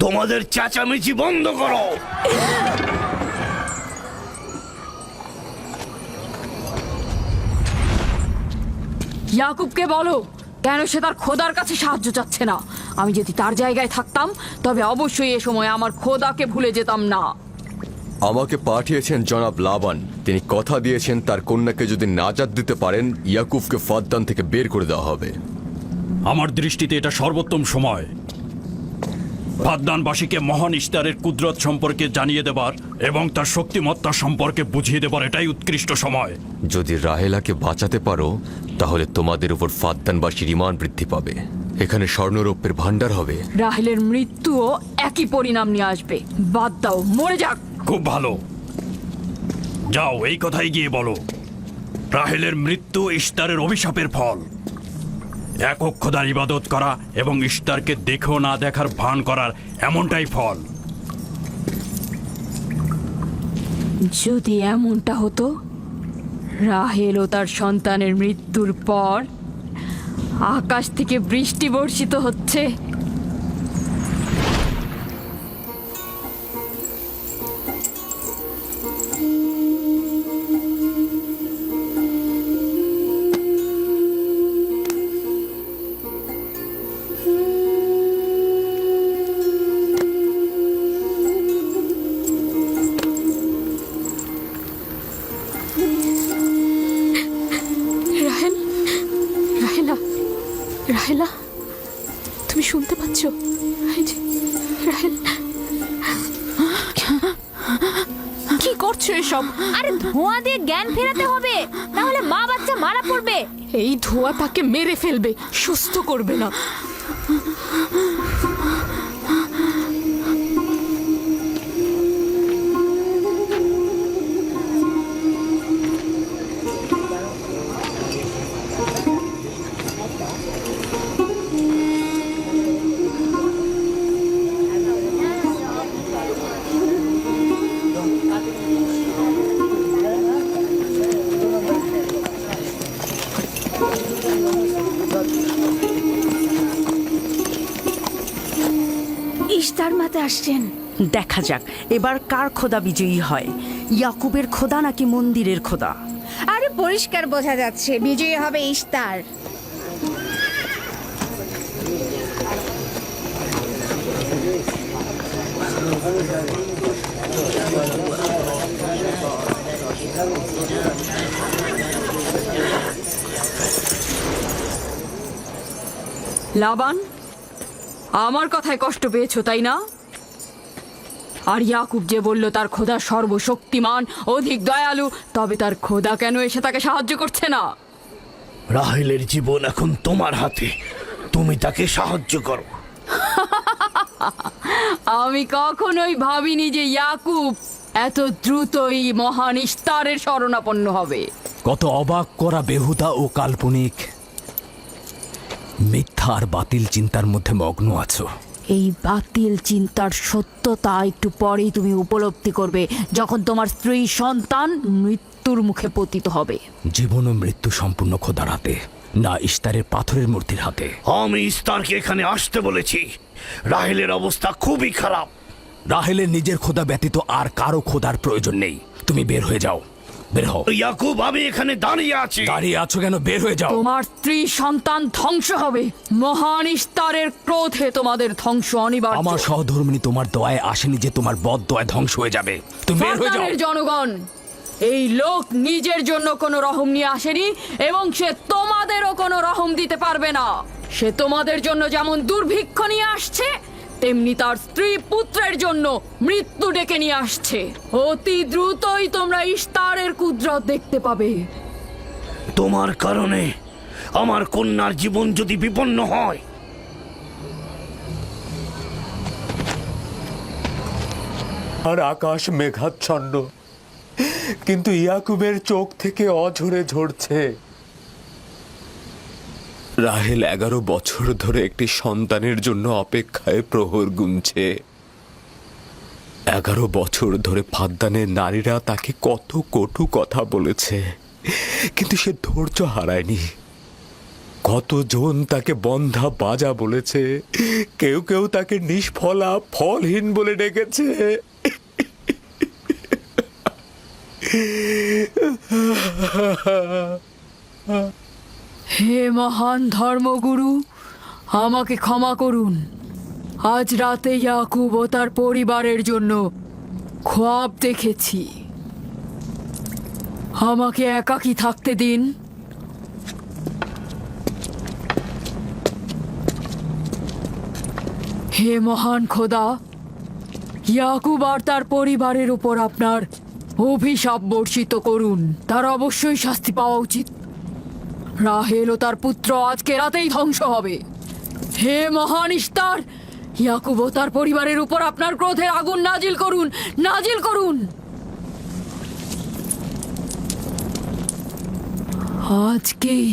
তোমাদের চেঁচামেচি বন্ধ করো। ইয়াকুবকে বলো কেন সে তার খোদার কাছে সাহায্য চাচ্ছে না। আমি যদি তার জায়গায় থাকতাম তবে অবশ্যই এ সময় আমার খোদাকে ভুলে যেতাম না। আমাকে পাঠিয়েছেন জনাব লাবান। তিনি কথা দিয়েছেন তার কন্যাকে যদি নাজাত দিতে পারেন, ইয়াকুবকে ফাদ্দান থেকে বের করে দেওয়া হবে। আমার দৃষ্টিতে এটা সর্বোত্তম সময় ফাদ্দানবাসীকে মহান ইশতারের কুদরত সম্পর্কে জানিয়ে দেবার এবং তার শক্তিমত্তা সম্পর্কে বুঝিয়ে দেবার এটাই উৎকৃষ্ট সময়। যদি রাহেলাকে বাঁচাতে পারো, তাহলে তোমাদের উপর ফাদ্দানবাসীর ঈমান বৃদ্ধি পাবে। এখানে স্বর্ণরৌপ্যের ভান্ডার হবে। রাহেলের মৃত্যুও একই পরিণাম নিয়ে আসবে। বাদ দাও, মরে যাক। খুব ভালো, যাও এই কথাই গিয়ে বলো, রাহেলের মৃত্যু ইশতারের অভিশাপের ফল। একক খোদার ইবাদত করা এবং ইস্তারকে দেখেও না দেখার ভান করার এমনটাই ফল। যদি এমনটা হতো, রাহেল ও তার সন্তানের মৃত্যুর পর আকাশ থেকে বৃষ্টি বর্ষিত হচ্ছে, রাহেল, রাহেলা, রাহেলা, তুমি শুনতে পাচ্ছ? এই যে, রাহেল, কি করছো এসব? আরে ধোঁয়া দিয়ে জ্ঞান ফেরাতে হবে, তাহলে মা বাচ্চা মারা পড়বে। এই ধোঁয়া তাকে মেরে ফেলবে, সুস্থ করবে না। ইস্তার মাতে আসছেন। দেখা যাক এবার কার খোদা বিজয়ী হয়, ইয়াকুবের খোদা নাকি মন্দিরের খোদা। আরে পরিষ্কার বোঝা যাচ্ছে বিজয়ী হবে ইস্তার। লাবান, আমার কথায় কষ্ট পেয়েছো তাই না? আর ইয়াকুব যে বলল তার খোদা সর্বশক্তিমান, অধিক দয়ালু, তবে তার খোদা কেন এসে তাকে সাহায্য করছে না? রাহেলের জীবন এখন তোমার হাতে, তুমি তাকে সাহায্য করো। আমি কখনোই ভাবিনি যে ইয়াকুব এত দ্রুতই মহান ইস্তারের শরণাপন্ন হবে। কত অবাক করা বেহুদা ও কাল্পনিক, মিথ্যা আর বাতিল চিন্তার মধ্যে মগ্ন আছো। এই বাতিল চিন্তার সত্যতা একটু পরেই তুমি উপলব্ধি করবে, যখন তোমার স্ত্রী সন্তান মৃত্যুর মুখে পতিত হবে। জীবন ও মৃত্যু সম্পূর্ণ খোদার হাতে, না ইস্তারের পাথরের মূর্তির হাতে। আমি ইস্তারকে এখানে আসতে বলেছি। রাহেলের অবস্থা খুবই খারাপ। রাহেলের নিজের খোদা ব্যতীত আর কারো খোদার প্রয়োজন নেই। তুমি বের হয়ে যাও, বের হও। ইয়াকুব, আমি এখানে দাঁড়িয়ে আছি। দাঁড়িয়ে আছো কেন? বের হয়ে যাও। তোমার স্ত্রী সন্তান ধ্বংস হবে, মহান ইস্তারের ক্রোধে তোমাদের ধ্বংস অনিবার্য। আমার সহধর্মিনী তোমার দয়ায় আসেনি যে তোমার বদ দয়ায় ধ্বংস হয়ে যাবে। তুমি বের হয়ে যাও। ফারদানের জনগণ, এই লোক নিজের জন্য কোনো রহম নিয়ে আসেনি এবং সে তোমাদেরও কোনো রহম দিতে পারবে না। সে তোমাদের জন্য যেমন দুর্ভিক্ষ নিয়ে আসছে, তেমনি তার স্ত্রী পুত্রের জন্য মৃত্যু ডেকে নিয়ে আসছে। অতি দ্রুতই তোমরা ইস্তারের কুদরত দেখতে পাবে। তোমার কারণে আমার কন্যার জীবন যদি বিপন্ন হয়, আর আকাশ মেঘাচ্ছন্ন, কিন্তু ইয়াকুবের চোখ থেকে অঝরে ঝরছে। রাহেল 11 বছর ধরে একটি সন্তানের জন্য অপেক্ষায় প্রহর গুনছে। 11 বছর ধরে ফাদ্দানের নারীরা তাকে কত কটু কথা বলেছে, কিন্তু সে ধৈর্য হারায়নি। কতজন তাকে বন্ধা বাজা বলেছে, কেউ কেউ তাকে নিষ্ফলা ফলহীন বলে ডেকেছে। হে মহান ধর্মগুরু, আমাকে ক্ষমা করুন। আজ রাতে ইয়াকুব ও তার পরিবারের জন্য খোয়াব দেখেছি। আমাকে একাকী থাকতে দিন। হে মহান খোদা, ইয়াকুব আর তার পরিবারের উপর আপনার অভিশাপ বর্ষিত করুন। তার অবশ্যই শাস্তি পাওয়া উচিত। রাহেল ও তার পুত্র আজকে রাতেই ধ্বংস হবে। হে মহান ইস্তার, ইয়াকুব ও তার পরিবারের উপর আপনার ক্রোধের আগুন নাজিল করুন, নাজিল করুন। আজকেই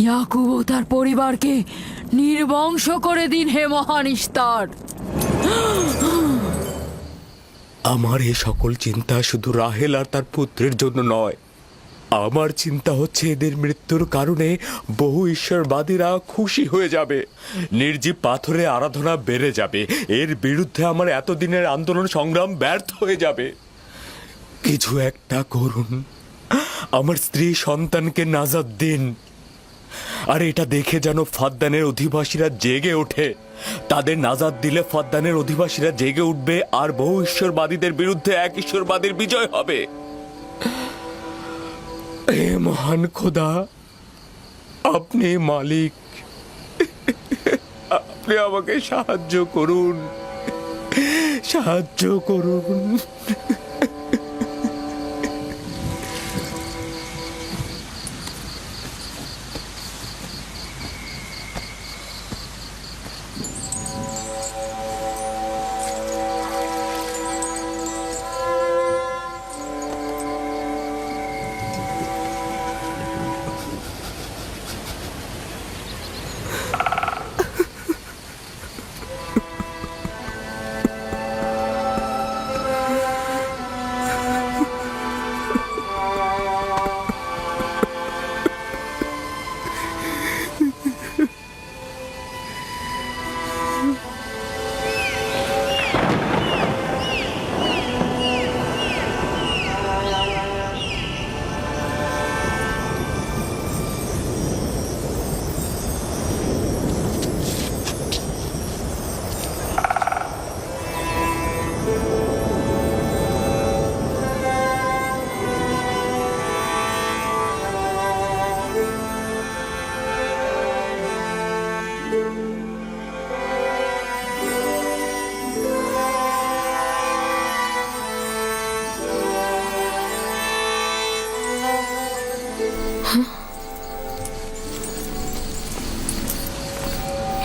ইয়াকুব ও তার পরিবারকে নির্বংশ করে দিন হে মহান ইস্তার। আমার এই সকল চিন্তা শুধু রাহেল আর তার পুত্রের জন্য নয়, আমার চিন্তা হচ্ছে এদের মৃত্যুর কারণে বহু ঈশ্বরবাদীরা খুশি হয়ে যাবে, নির্জীব পাথরে আরাধনা বেড়ে যাবে, এর বিরুদ্ধে আমার এতদিনের আন্দোলন সংগ্রাম ব্যর্থ হয়ে যাবে। কিছু একটা করুন, আমার স্ত্রী সন্তানকে নাজাত দিন। আর এটা দেখে যেন ফাদ্দানের অধিবাসীরা জেগে ওঠে। তাদের নাজাত দিলে ফাদ্দানের অধিবাসীরা জেগে উঠবে আর বহু ঈশ্বরবাদীদের বিরুদ্ধে এক ঈশ্বরবাদীর বিজয় হবে। হে মহান খোদা, আপনি মালিক, আপনি আমাকে সাহায্য করুন, সাহায্য করুন।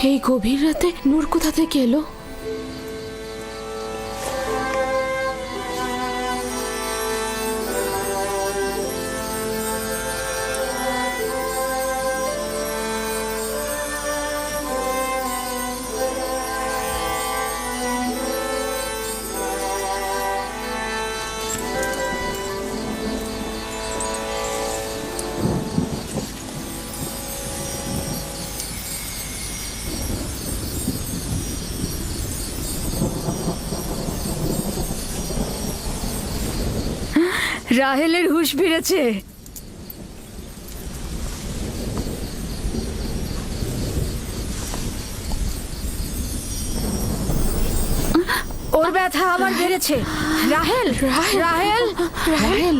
এই গভীর রাতে নূর কোথা থেকে এলো? রাহেলের হুঁশ ফিরেছে। ওর ব্যথা আবার বেড়েছে। রাহেল, রাহেল, রাহেল।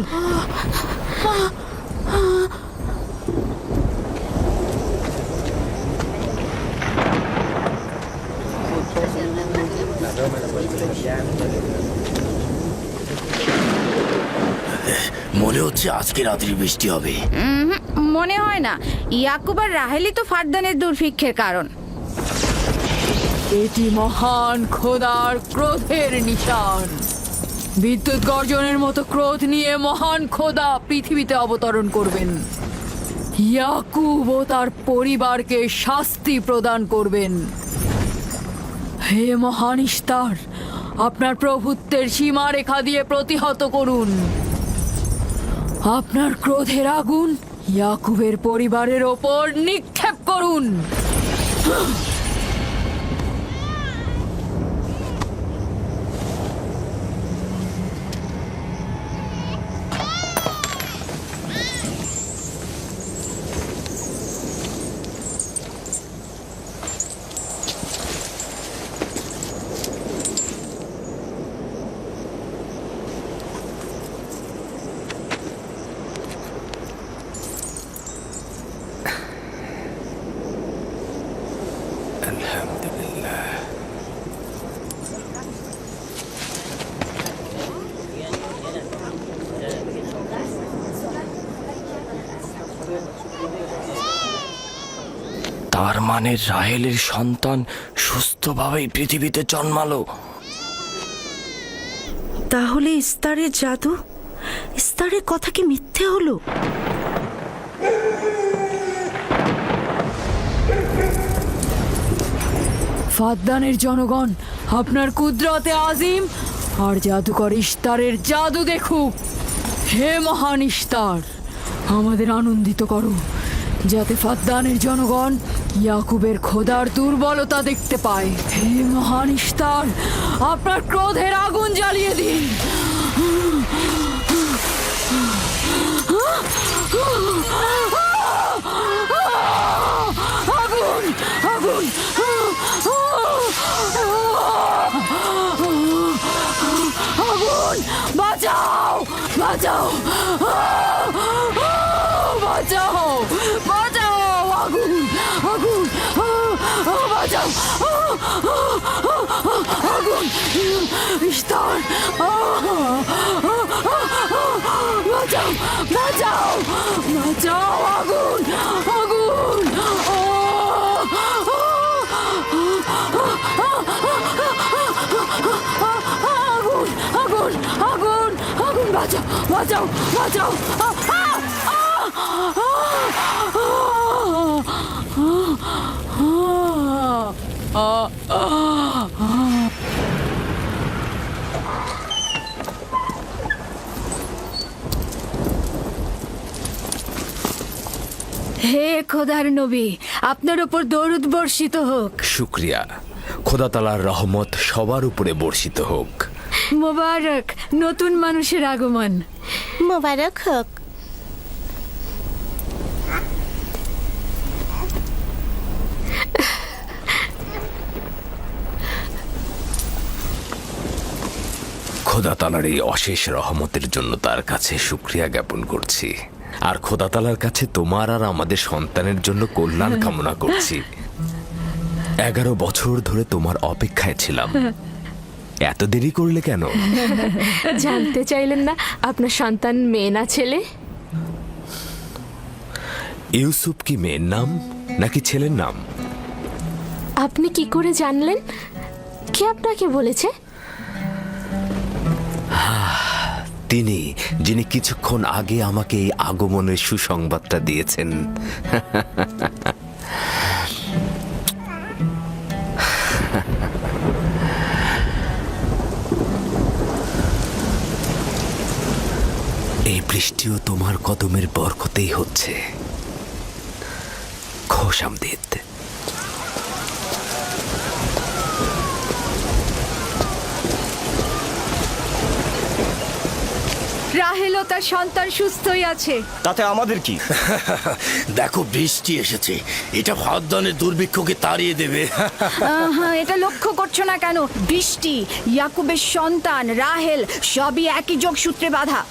মনে হচ্ছে আজকে রাত্রি বৃষ্টি হবে। মনে হয় না, ইয়াকুব আর রাহেলই তো ফাদ্দানের দুর্ভিক্ষের কারণ। এটি মহান খোদার ক্রোধের নিশান। বিদ্যুৎ গর্জনের মতো ক্রোধ নিয়ে মহান খোদা পৃথিবীতে অবতরণ করবেন। ইয়াকুব ও তার পরিবারকে শাস্তি প্রদান করবেন। হে মহান ইস্তার, আপনার প্রভুত্বের সীমারেখা দিয়ে প্রতিহত করুন। আপনার ক্রোধের আগুন ইয়াকুবের পরিবারের ওপর নিক্ষেপ করুন। তার মানে রাহেলের সন্তান সুস্থভাবেই পৃথিবীতে জন্মালো। তাহলে ইস্তারের জাদু, ইস্তারের কথা কি মিথ্যে হলো? ফাদ্দানের জনগণ আপনার কুদরতে আজিম আর জাদুকর ইশতারের জাদু দেখুক। হে মহান ইশতার, আমাদের আনন্দিত করো, যাতে ফাদ্দানের জনগণ ইয়াকুবের খোদার দুর্বলতা দেখতে পায়। হে মহান ইশতার, আপনার ক্রোধের আগুন জ্বালিয়ে দিন। আগুন, আগুন, আগুন, বাঁচাও, বাঁচাও, বাঁচাও, বাঁচাও, আগুন, আগুন, বাঁচাও, আগুন, ইশতার, বাঁচাও, বাঁচাও, বাঁচাও, আগুন, আগুন, আগুন, আগুন, আগুন, আগুন, বাঁচাও, বাঁচাও, বাঁচাও, হে খোদার নবী, আপনার উপর দরুদ বর্ষিত হোক। শুক্রিয়া। খোদা তাআলার রহমত সবার উপরে বর্ষিত হোক। মোবারক নতুন মানুষের আগমন। মোবারক হোক। খোদা তাআলার এই অশেষ রহমতের জন্য তার কাছে শুকরিয়া জ্ঞাপন করছি, আর খোদা তাআলার কাছে তোমার আর আমাদের সন্তানের জন্য কল্যাণ কামনা করছি। 11 বছর ধরে তোমার অপেক্ষায় ছিলাম, এত দেরি করলে কেন? জানতে চাইলেন না আপনার সন্তান মেয়ে না ছেলে? ইউসুফ কি মেয়ের নাম নাকি ছেলের নাম? আপনি কি করে জানলেন? কে আপনাকে বলেছে? তিনি, যিনি কিছুক্ষণ আগে আমাকে এই আগমনের সুসংবাদটা দিয়েছেন। এই বৃষ্টিও তোমার কদমের বরকতেই হচ্ছে। খোশামদিদ। রাহেল ও তার সন্তান সুস্থই আছে। তাতে আমাদের কি? দেখো বৃষ্টি এসেছে, এটা ফাদ্দানের দুর্ভিক্ষকে তাড়িয়ে দেবে। এটা লক্ষ্য করছো না কেন? বৃষ্টি, ইয়াকুবের সন্তান রাহেল সবই একই যোগসূত্রে বাঁধা।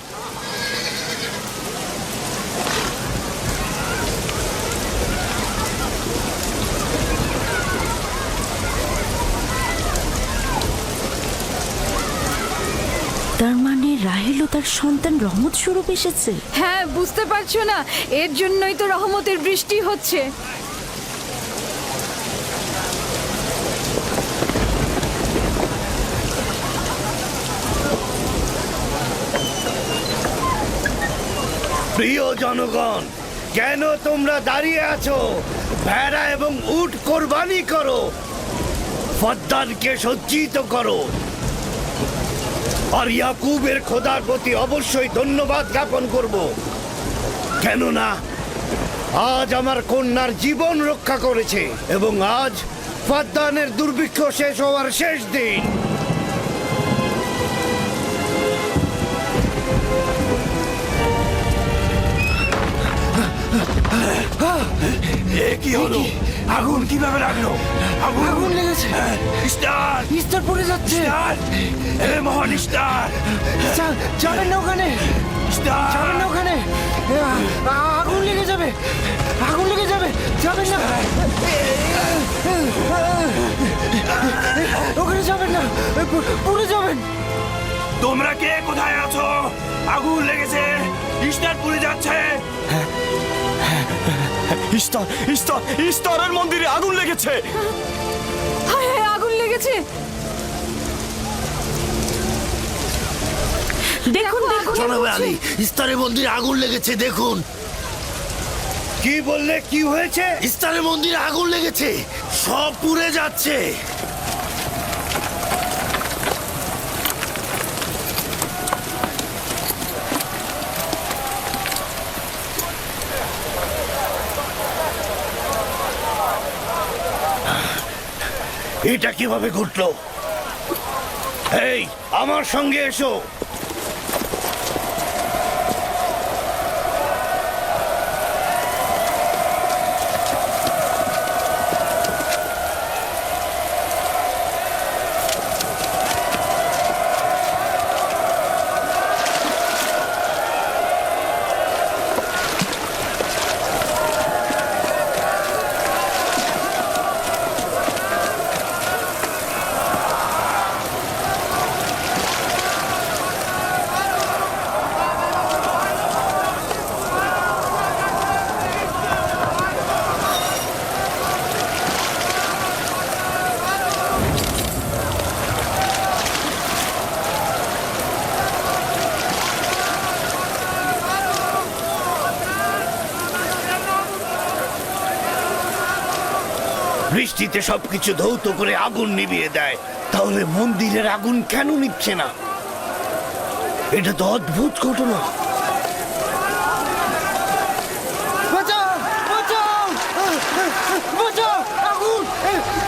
তার মানে রাহেল ও তার সন্তান রহমত স্বরূপ এসেছে। হ্যাঁ, বুঝতে পারছো না? এর জন্যই তো রহমতের বৃষ্টি হচ্ছে। প্রিয় জনগণ, কেন তোমরা দাঁড়িয়ে আছো? ভেড়া এবং উট কোরবানি করো, ফাদ্দানকে সজ্জিত করো, আর ইয়াকুবের খোদার প্রতি অবশ্যই ধন্যবাদ জ্ঞাপন করব, কেননা আজ আমার কন্যার জীবন রক্ষা করেছে এবং আজ ফাদ্দানের দুর্ভিক্ষ শেষ হওয়ার শেষ দিন। কি হলো? আগুন কিভাবে লাগলো? আগুন লেগেছে। ইশতার, ইস্তার পড়ে যাচ্ছে। ইশতার, হে মহান ইশতার, যাবেন না ওখানে, ইশতার, যাবেন না ওখানে, আগুন লেগে যাবে, আগুন লেগে যাবে, যাবেন না, ওখানে যাবেন না, পুড়ে যাবেন। তোমরা কে কোথায় আছো? আগুন লেগেছে, ইশতার পুড়ে যাচ্ছে। ইস্তারের মন্দিরে আগুন লেগেছে। হায় হায়, আগুন লেগেছে। দেখুন দেখুন, জনাবে আলী, ইস্তারের মন্দিরে আগুন লেগেছে, দেখুন। কি বললে? কি হয়েছে? ইস্তারের মন্দিরে আগুন লেগেছে, সব পুড়ে যাচ্ছে। এটা কিভাবে ঘটলো? এই, আমার সঙ্গে এসো। বৃষ্টিতে সবকিছু ধৌত করে আগুন নিভিয়ে দেয়, তাহলে মন্দিরের আগুন কেন নিচ্ছে না? এটা তো অদ্ভুত ঘটনা। বাঁচাও, বাঁচাও, বাঁচাও, আগুন,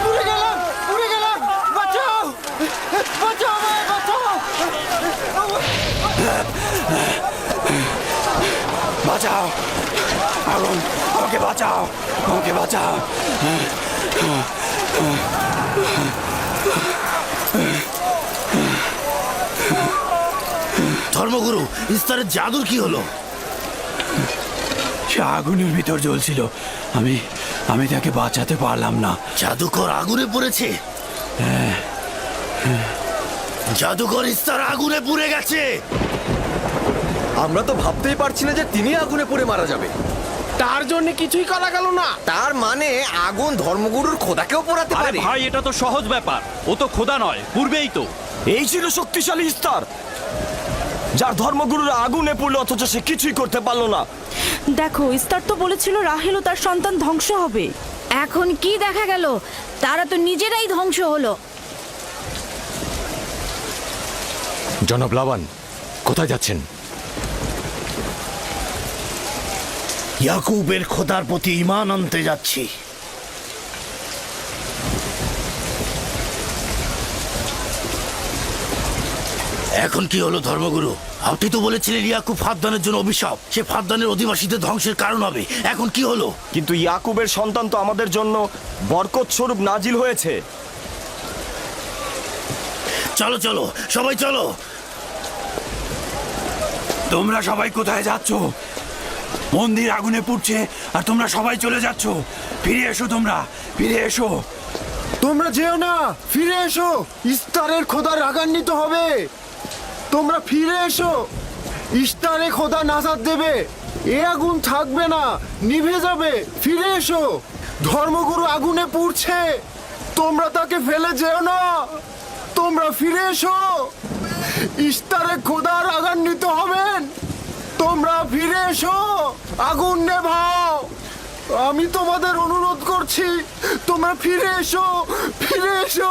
পুড়ে গেলাম, পুড়ে গেলাম, বাঁচাও, বাঁচাও আমায়, বাঁচাও। বাঁচাও, আগুন, আমাকে বাঁচাও, আমাকে বাঁচাও। ধর্মগুরু, ইস্তারের জাদুর কি হলো? সে আগুনের ভিতর জ্বলছিল, আমি তাকে বাঁচাতে পারলাম না। জাদুকর আগুনে পড়েছে? জাদুকর ইস্তার আগুনে পুড়ে গেছে। আমরা তো ভাবতেই পারছি না যে তিনি আগুনে পড়ে মারা যাবে। তার জন্য কিছুই করা গেল না। তার মানে আগুন ধর্মগুরুর খোদাকেও পোড়াতে আরে পারে? ভাই, এটা তো সহজ ব্যাপার। ও তো খোদা নয়, পূর্বেই তো। এই ছিল শক্তিশালী ইস্তার, যার ধর্মগুরুর আগুনে পড়লো অথচ সে কিছুই করতে পারলো না। দেখো, ইস্তার তো বলেছিল রাহেল ও তার সন্তান ধ্বংস হবে। এখন কি দেখা গেল? তারা তো নিজেরাই ধ্বংস হলো। জনাব লাবান, কোথায় যাচ্ছেন? ইয়াকুবের খোদার প্রতি ঈমান আনতে যাচ্ছি। এখন কি হলো ধর্মগুরু? আপনি তো বলেছিলেন ইয়াকুব ফাদ্দানের জন্য অভিশাপ, সে ফাদ্দানের অধিবাসীদের ধ্বংসের কারণ হবে। এখন কি হলো? কিন্তু ইয়াকুবের সন্তান তো আমাদের জন্য বরকত স্বরূপ নাজিল হয়েছে। চলো চলো, সবাই চলো। তোমরা সবাই কোথায় যাচ্ছ? মন্দির আগুনে পুড়ছে আর তোমরা সবাই চলে যাচ্ছ। ফিরে এসো, তোমরা ফিরে এসো। তোমরা যেও না, ফিরে এসো, ইস্তারের খোদা রাগান্বিত হবে। তোমরা ফিরে এসো, ইস্তারে খোদা নাজাত দেবে। এ আগুন থাকবে না, নিভে যাবে। ফিরে এসো, ধর্মগুরু আগুনে পুড়ছে, তোমরা তাকে ফেলে যেও না। তোমরা ফিরে এসো, ইস্তারে খোদা রাগান্বিত হবেন। তোমরা ফিরে এসো, আগুন নেভাও। আমি তোমাদের অনুরোধ করছি, তোমরা ফিরে এসো, ফিরে এসো।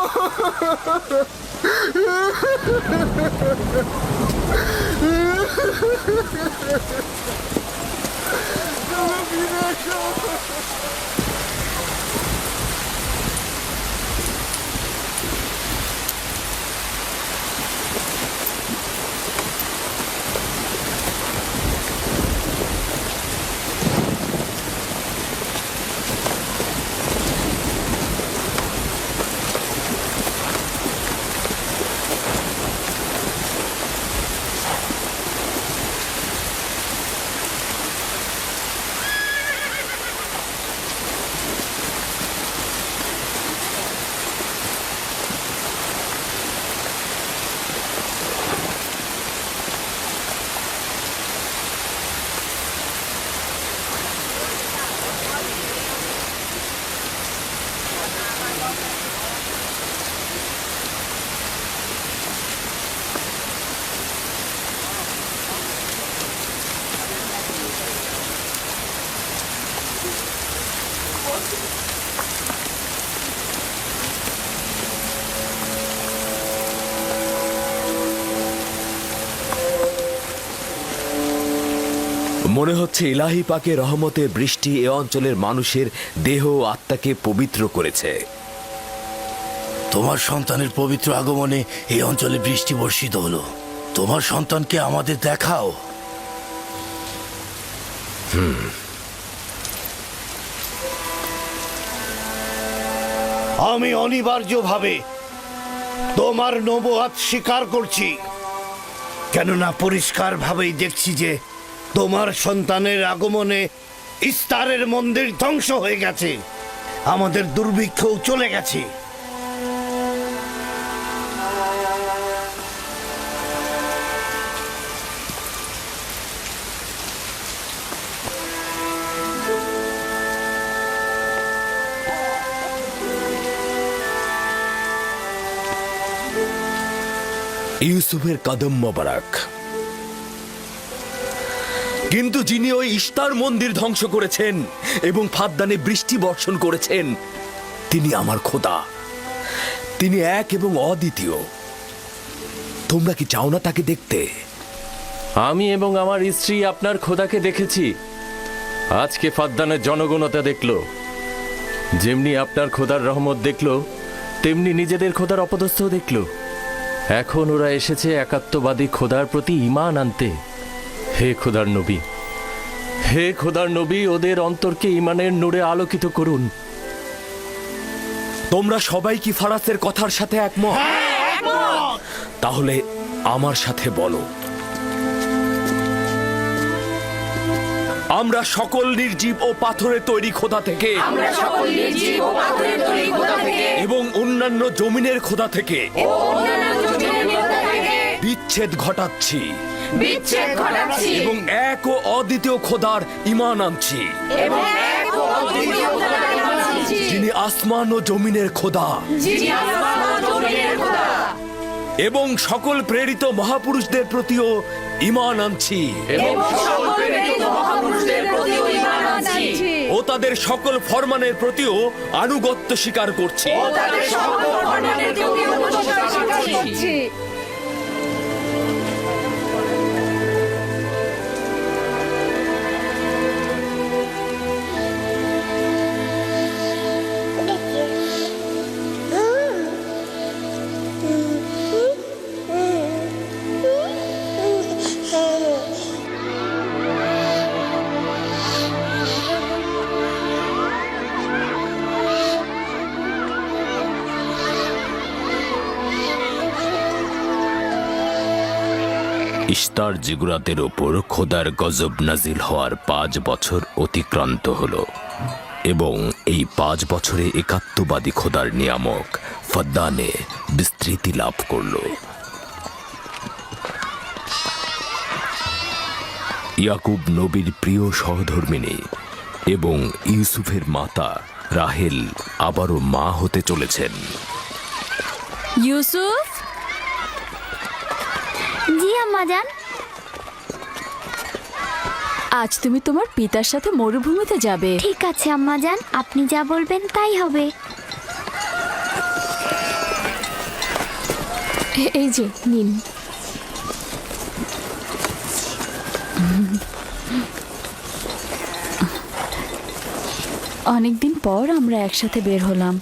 তোমরা ফিরে এসো। মনে হচ্ছে ইলাহি পাকের রহমতের বৃষ্টি এ অঞ্চলের মানুষের দেহ ও আত্মাকে পবিত্র করেছে। তোমার সন্তানের পবিত্র আগমনে এই অঞ্চলে বৃষ্টি বর্ষিত হলো। তোমার সন্তানকে আমাদের দেখাও। আমি অনিবার্যভাবে তোমার নবুয়াত স্বীকার করছি, কেননা পরিষ্কারভাবেই দেখছি যে তোমার সন্তানের আগমনে ইস্তারের মন্দির ধ্বংস হয়ে গেছে, আমাদের দুর্ভিক্ষও চলে গেছে। ইউসুফের কদম মোবারক। কিন্তু যিনি ওই ইস্তার মন্দির ধ্বংস করেছেন এবং ফাদ্দানে বৃষ্টি বর্ষণ করেছেন, তিনি আমার খোদা। তিনি এক এবং অদ্বিতীয়। তোমরা কি চাও না তাকে দেখতে? আমি এবং আমার স্ত্রী আপনার খোদাকে দেখেছি। আজকে ফাদ্দানের জনগণতা দেখলো। যেমনি আপনার খোদার রহমত দেখলো, তেমনি নিজেদের খোদার অপদস্থ দেখলো। এখন ওরা এসেছে একাত্মবাদী খোদার প্রতি ঈমান আনতে। হে খোদার নবী, হে খোদার নবী, ওদের অন্তরকে ঈমানের নূরে আলোকিত করুন। তোমরা সবাই কি ফারাসের কথার সাথে একমত? তাহলে আমার সাথে বলো, আমরা সকল নির্জীব ও পাথরের তৈরি খোদা থেকে এবং অন্যান্য জমিনের খোদা থেকে বিচ্ছেদ ঘটাচ্ছি এবং এক ও অদ্বিতীয় খোদার ঈমান আনছি, যিনি আসমান ও জমিনের খোদা, এবং সকল প্রেরিত মহাপুরুষদের প্রতিও ঈমান আনছি ও তাদের সকল ফরমানের প্রতিও আনুগত্য স্বীকার করছি। ইস্তার জিগুরাতের ওপর খোদার গজব নাজিল হওয়ার 5 বছর অতিক্রান্ত হল এবং এই 5 বছরে একাত্মবাদী খোদার নিয়ামক ফাদ্দানে বিস্তৃতি লাভ করল। ইয়াকুব নবীর প্রিয় সহধর্মিণী এবং ইউসুফের মাতা রাহেল আবারও মা হতে চলেছেন। ইউসুফ, জি আম্মাজান। আজ তুমি তোমার পিতার সাথে মরুভূমিতে যাবে। ঠিক আছে আম্মাজান, আপনি যা বলবেন তাই হবে। এই যে নিন। অনেকদিন পর আমরা একসাথে বের হলাম।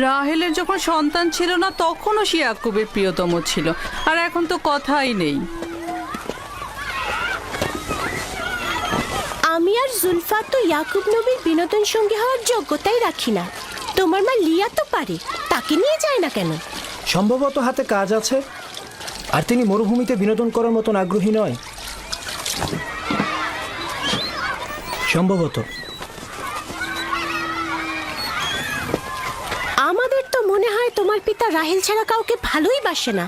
রাহেলের যখন সন্তান ছিল না তখনও সে ইয়াকুবের প্রিয়তম ছিল, আর এখন তো কথাই নেই। আমি আর জুলফা তো ইয়াকুব নবীর বিনোদন সঙ্গী হওয়ার যোগ্যতাই রাখি না। তোমার মা লিয়া তো পারে, তাকে নিয়ে যায় না কেন? সম্ভবত হাতে কাজ আছে, আর তিনি মরুভূমিতে বিনোদন করার মতন আগ্রহী নয়। সম্ভবত। আমাদের তো মনে হয় তোমার পিতা রাহেল ছাড়া কাউকে ভালোই বাসে না।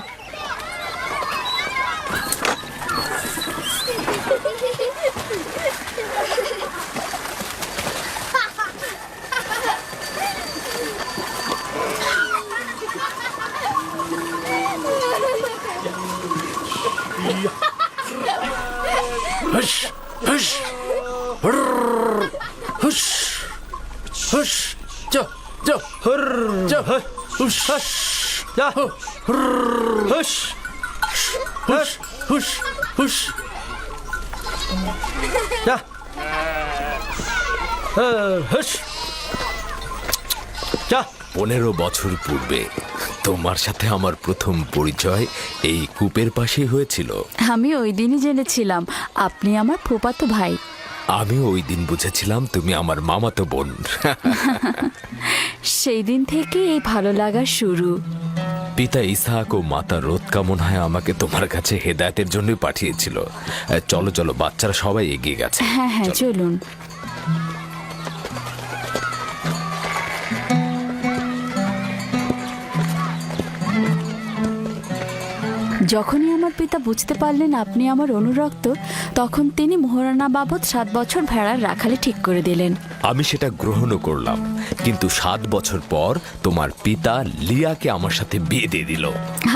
হুস হুস যা যা হুর যা হুস হুস যা হুস হুস হুস হুস যা হুস যা 15 বছর পূর্বে তোমার সাথে আমার প্রথম পরিচয় এই কূপের পাশেই হয়েছিল। আমি ওই দিনই জেনেছিলাম আপনি আমার ফুফাতো ভাই। আমি ওই দিন বুঝেছিলাম তুমি আমার মামাতো বোন। সেই দিন থেকে এই ভালো লাগা শুরু। পিতা ইসাহাক ও মাতা রোৎকা মনে হয় আমাকে তোমার কাছে হেদায়েতের জন্য পাঠিয়েছিল। চলো চলো, বাচ্চারা সবাই এগিয়ে গেছে। হ্যাঁ হ্যাঁ, চলুন। যখনই আমার পিতা বুঝতে পারলেন আপনি আমার অনুরক্ত, তখন তিনি মোহরানা বাবদ 7 বছর ভেড়ার রাখালি ঠিক করে দিলেন। আমি সেটা গ্রহণও করলাম, কিন্তু 7 বছর পর তোমার পিতা লিয়াকে আমার সাথে বিয়ে দিয়ে দিল।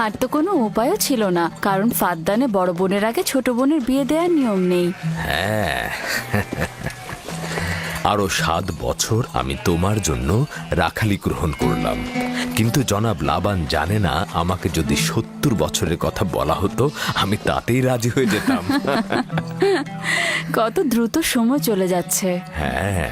আর তো কোনো উপায়ও ছিল না, কারণ ফাদ্দানে বড় বোনের আগে ছোট বোনের বিয়ে দেওয়ার নিয়ম নেই। হ্যাঁ, আরো 7 বছর আমি তোমার জন্য রাখালি গ্রহণ করলাম, কিন্তু জনাব লাবান জানে না আমাকে যদি 70 বছরের কথা বলা হতো আমি তাতেই রাজি হয়ে যেতাম। কত দ্রুত সময় চলে যাচ্ছে। হ্যাঁ,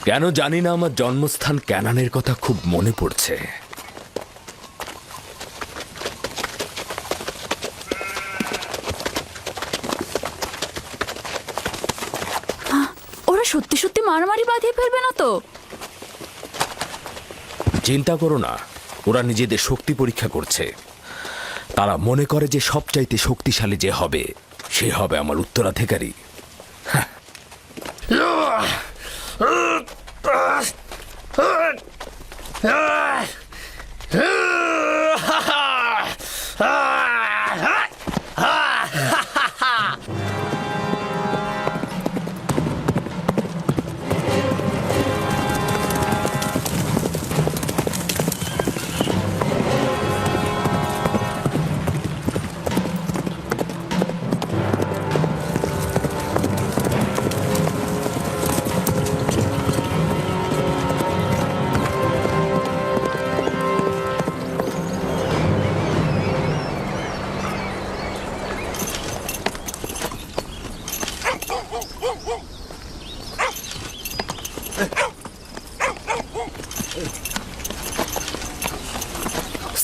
কেন জানি না আমার জন্মস্থান ক্যানানের কথা খুব মনে পড়ছে। ওরা সত্যি সত্যি মারামারি বাঁধিয়ে ফেলবে না তো? চিন্তা করো না, ওরা নিজেদের শক্তি পরীক্ষা করছে। তারা মনে করে যে সবচাইতে শক্তিশালী যে হবে সে হবে আমার উত্তরাধিকারী।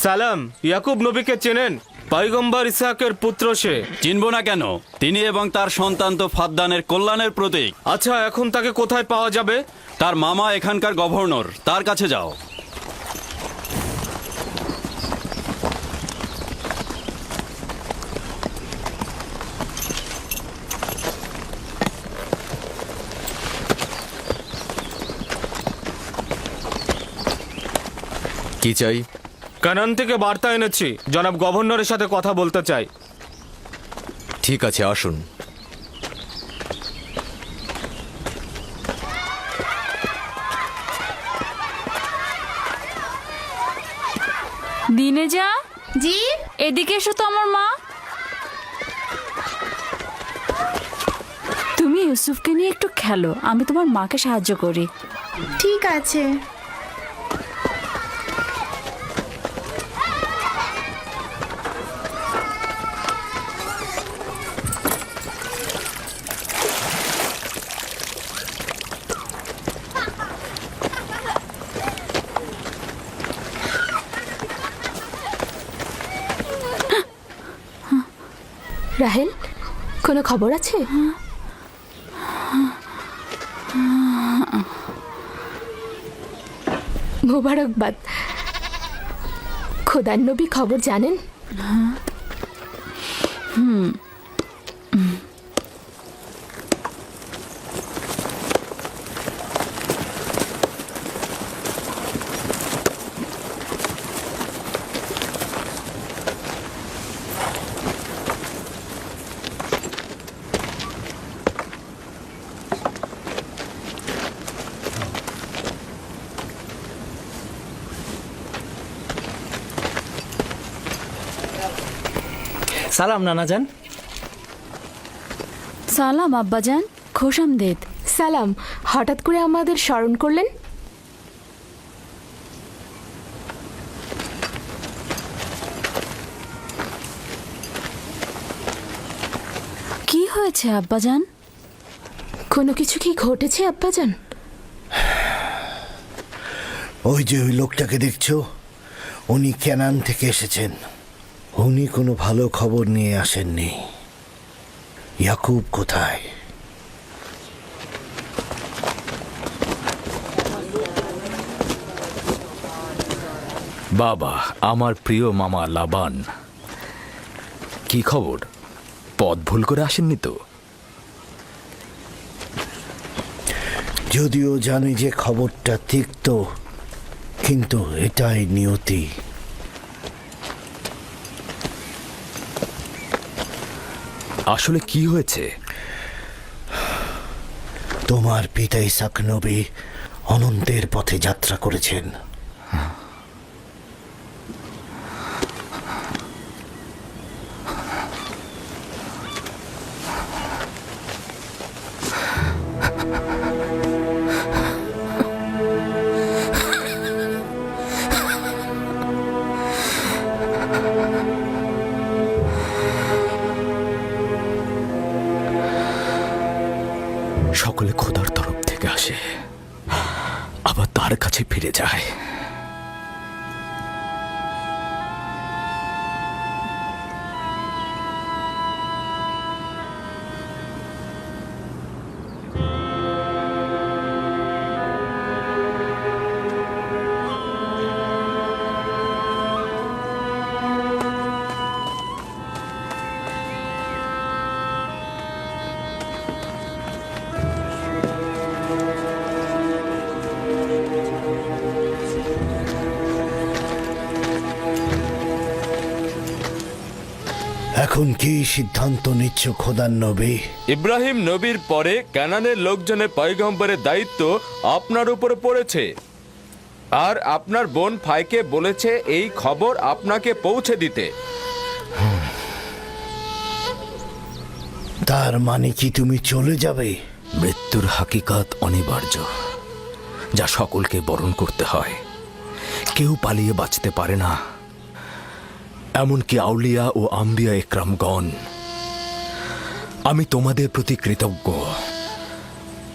সালাম, ইয়াকুব নবীকে চেনেন? পয়গম্বর ইসহাকের পুত্র সে। চিনব না কেন? তিনি এবং তার সন্তান তো ফাদ্দানের কল্যাণের প্রতীক। আচ্ছা, এখন তাকে কোথায় পাওয়া যাবে? তার মামা এখানকার গভর্নর, তার কাছে যাও। কি চাই? কানান থেকে বার্তা এনেছি, জনাব গভর্নরের সাথে কথা বলতে চাই। ঠিক আছে, আসুন। দিনে যা জি, এদিকে এসো তো আমার মা। তুমি ইউসুফকে নিয়ে একটু খেলো, আমি তোমার মাকে সাহায্য করি। ঠিক আছে। রাহেল, কোনো খবর আছে? মোবারকবাদ, খোদার নবী খবর জানেন? সালাম নানাজান। সালাম আব্বাজান, খোশামদেদ। সালাম, হঠাৎ করে আমাদের স্মরণ করলেন? কি হয়েছে আব্বাজান? কোনো কিছু কি ঘটেছে আব্বাজান? ওই যে ওই লোকটাকে দেখছো, উনি কেনান থেকে এসেছেন। উনি কোনো ভালো খবর নিয়ে আসেননি। ইয়াকুব কোথায়? বাবা, আমার প্রিয় মামা লাবান, কি খবর? পথ ভুল করে আসেননি তো? যদিও জানি যে খবরটা তিক্ত, কিন্তু এটাই নিয়তি। আসলে কি হয়েছে? তোমার পিতা ইসাক নবী অনন্তের পথে যাত্রা করেছেন। সকলে খোদার তরফ থেকে আসে, আবার তার কাছে ফিরে যায়। এখন কি সিদ্ধান্ত নিচ্ছ খোদার নবী? ইব্রাহিম নবীর পরে কানানের লোকজনের পয়গম্বরের দায়িত্ব আপনার উপরে পড়েছে, আর আপনার বোন ফাইকে বলেছে এই খবর আপনাকে পৌঁছে দিতে। তার মানে কি তুমি চলে যাবে? মৃত্যুর হাকিকাত অনিবার্য, যা সকলকে বরণ করতে হয়। কেউ পালিয়ে বাঁচতে পারে না, এমনকি আউলিয়া ও আম্বিয়া একরামগণ। আমি তোমাদের প্রতি কৃতজ্ঞ।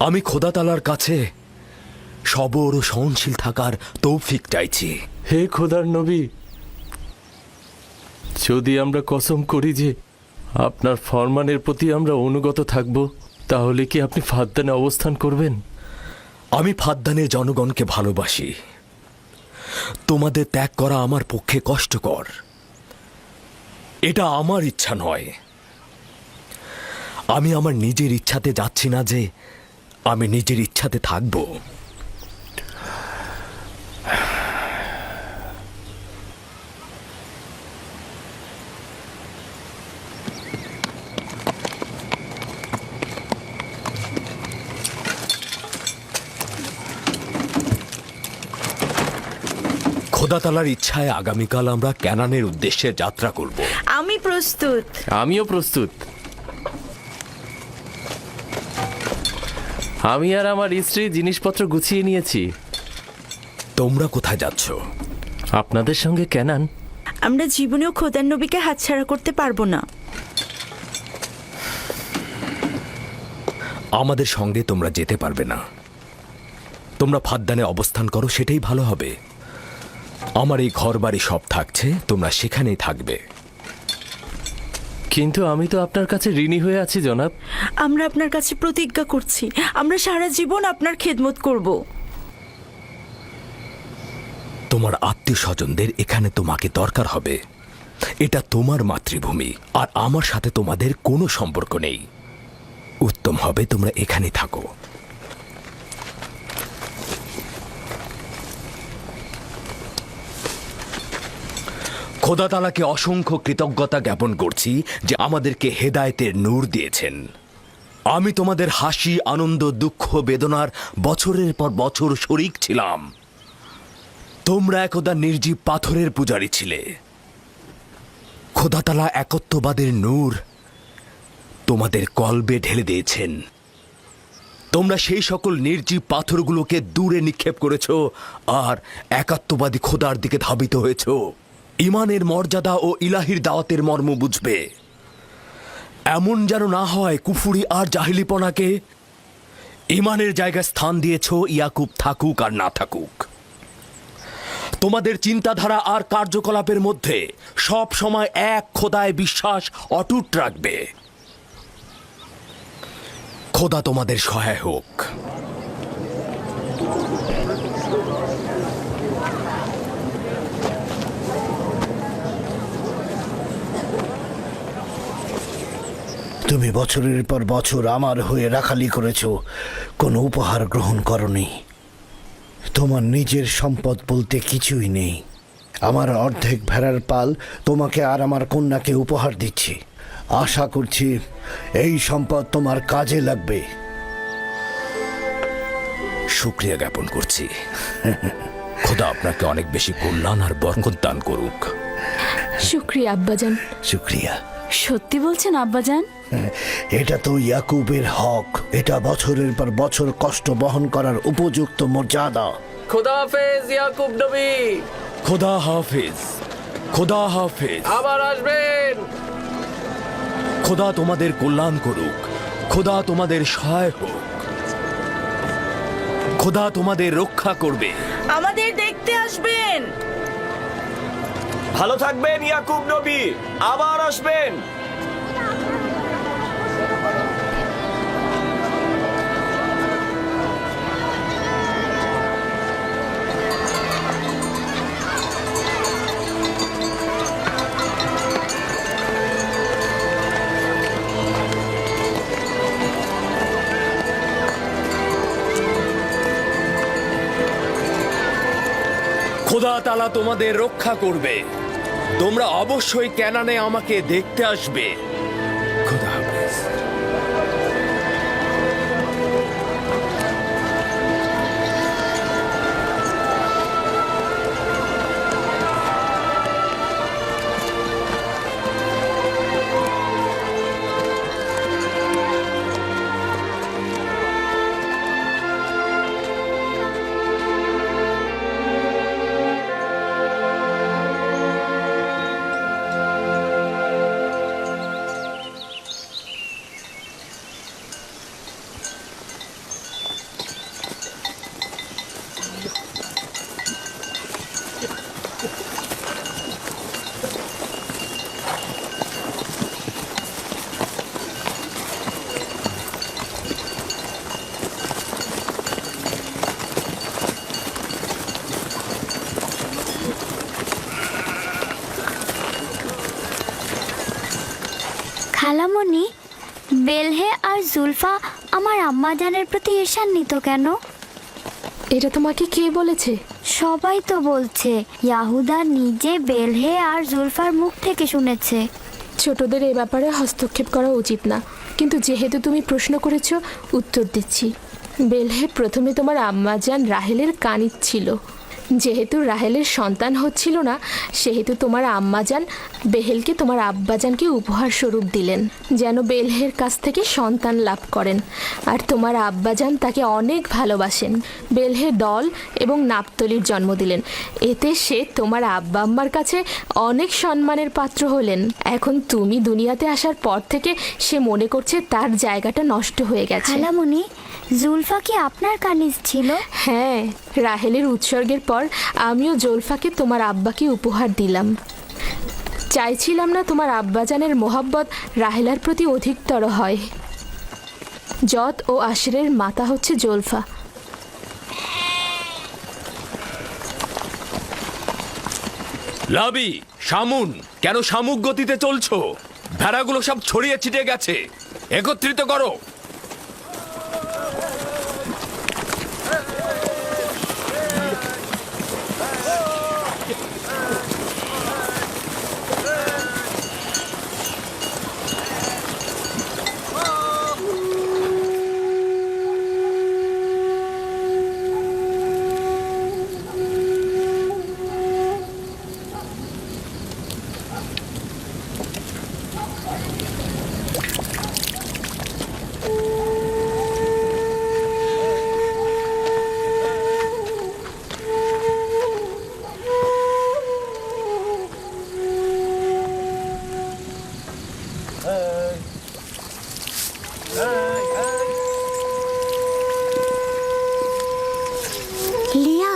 আমি খোদা তাআলার কাছে সবর ও সহনশীল থাকার তৌফিক চাইছি। হে খোদার নবী, যদি আমরা কসম করি যে আপনার ফরমানের প্রতি আমরা অনুগত থাকব, তাহলে কি আপনি ফাদ্দানে অবস্থান করবেন? আমি ফাদ্দানের জনগণকে ভালোবাসি। তোমাদের ত্যাগ করা আমার পক্ষে কষ্টকর। এটা আমার ইচ্ছা নয়। আমি আমার নিজের ইচ্ছাতে যাচ্ছি না যে আমি নিজের ইচ্ছাতে থাকব। খোদা তাআলার ইচ্ছায় আগামীকাল আমরা ক্যানানের উদ্দেশ্যে যাত্রা করব। আমি প্রস্তুত। আমিও প্রস্তুত। আমি আর আমার স্ত্রী জিনিসপত্র গুছিয়ে নিয়েছি। তোমরা কোথায় যাচ্ছ? আপনাদের সঙ্গে ক্যানান। আমরা জীবনেও খোদার নবীকে হাতছাড়া করতে পারবো না। আমাদের সঙ্গে তোমরা যেতে পারবে না। তোমরা ফাদ্দানে অবস্থান করো, সেটাই ভালো হবে। আমার এই ঘর বাড়ি সব থাকছে, তোমরা সেখানেই থাকবে। কিন্তু আমি তো আপনার কাছে ঋণী হয়ে আছি জনাব। আমরা আপনার কাছে প্রতিজ্ঞা করছি, আমরা সারা জীবন আপনার খেদমত করব। তোমার আত্মীয় স্বজনদের এখানে তোমাকে দরকার হবে। এটা তোমার মাতৃভূমি, আর আমার সাথে তোমাদের কোনো সম্পর্ক নেই। উত্তম হবে তোমরা এখানে থাকো। খোদা তাআলাকে অসংখ্য কৃতজ্ঞতা জ্ঞাপন করছি যে আমাদেরকে হেদায়েতের নূর দিয়েছেন। আমি তোমাদের হাসি, আনন্দ, দুঃখ, বেদনার বছরের পর বছর শরিক ছিলাম। তোমরা একদা নির্জীব পাথরের পূজারী ছিলে। খোদা তাআলা একত্ববাদের নূর তোমাদের কলবে ঢেলে দিয়েছেন। তোমরা সেই সকল নির্জীব পাথরগুলোকে দূরে নিক্ষেপ করেছ আর একাত্মবাদী খোদার দিকে ধাবিত হয়েছ। ঈমানের মর্যাদা ও ইলাহির দাওয়াতের মর্ম বুঝবে। এমন যেন না হয় কুফুরি আর জাহিলিপনাকে ঈমানের জায়গায় স্থান দিয়েছ, ইয়াকুব থাকুক আর না থাকুক। তোমাদের চিন্তাধারা আর কার্যকলাপের মধ্যে সব সময় এক খোদায় বিশ্বাস অটুট রাখবে। খোদা তোমাদের সহায় হোক। তুমি বছরের পর বছর আমার হয়ে রাখালি করেছ, কোনো উপহার গ্রহণ করনি। তোমার নিজের সম্পদ বলতে কিছুই নেই। আমার অর্ধেক ভেড়ার পাল তোমাকে আর আমার কন্যাকে উপহার দিচ্ছি। আশা করছি এই সম্পদ তোমার কাজে লাগবে। শুকরিয়া জ্ঞাপন করছি। খোদা আপনাকে অনেক বেশি কল্যাণ আর বরকত দান করুক। শুক্রিয়া আব্বাজান। শুক্রিয়া। সত্যি বলছেন আব্বাজান? এটা তো ইয়াকুবের হক। এটা বছরের পর বছর কষ্ট বহন করার উপযুক্ত মর্যাদা। খোদা হাফেজ ইয়াকুব নবী। খোদা হাফেজ। খোদা হাফেজ। আবার আসবেন। খোদা তোমাদের কল্যাণ করুক। খোদা তোমাদের সহায় হোক। খোদা তোমাদের রক্ষা করবে। আমাদের দেখতে আসবেন। ভালো থাকবেন ইয়াকুব নবী, আবার আসবেন। খোদা তাআলা তোমাদের রক্ষা করবে। তোমরা অবশ্যই ক্যানানে আমাকে দেখতে আসবে। খোদা হাফেজ। খালামণি, বেলহে আর জুলফা আমার আম্মাজানের প্রতি ঈর্ষান্বিত কেন? এটা তোমাকে কে বলেছে? সবাই তো বলছে। ইয়াহুদা নিজে বেলহে আর জুলফার মুখ থেকে শুনেছে। ছোটদের এ ব্যাপারে হস্তক্ষেপ করা উচিত না, কিন্তু যেহেতু তুমি প্রশ্ন করেছো, উত্তর দিচ্ছি। বেলহে প্রথমে তোমার আম্মাজান রাহেলের কানিজ ছিল। যেহেতু রাহেলের সন্তান হচ্ছিল না, সেহেতু তোমার আম্মাজান বেহেলকে তোমার আব্বাজানকে উপহার স্বরূপ দিলেন, যেন বেলহের কাছ থেকে সন্তান লাভ করেন। আর তোমার আব্বাজান তাকে অনেক ভালোবাসেন। বেলহে দল এবং নাপতলির জন্ম দিলেন। এতে সে তোমার আব্বা আম্মার কাছে অনেক সম্মানের পাত্র হলেন। এখন তুমি দুনিয়াতে আসার পর থেকে সে মনে করছে তার জায়গাটা নষ্ট হয়ে গেছে। খালামণি, জুলফা কি আপনার কানিজ ছিল? হ্যাঁ, রাহেলের উৎসর্গের পর আমিও জুলফাকে তোমার আব্বাকে উপহার দিলাম। চাইছিলাম না তোমার আব্বাজানের মোহাব্বত রাহেলার প্রতি অধিকতর হয়। জত ও আশরের মাতা হচ্ছে জুলফা। লাবি, শামুন, কেন শামুক গতিতে চলছো? ভেড়াগুলো সব ছড়িয়ে ছিটে গেছে, একত্রিত করো। লিয়া,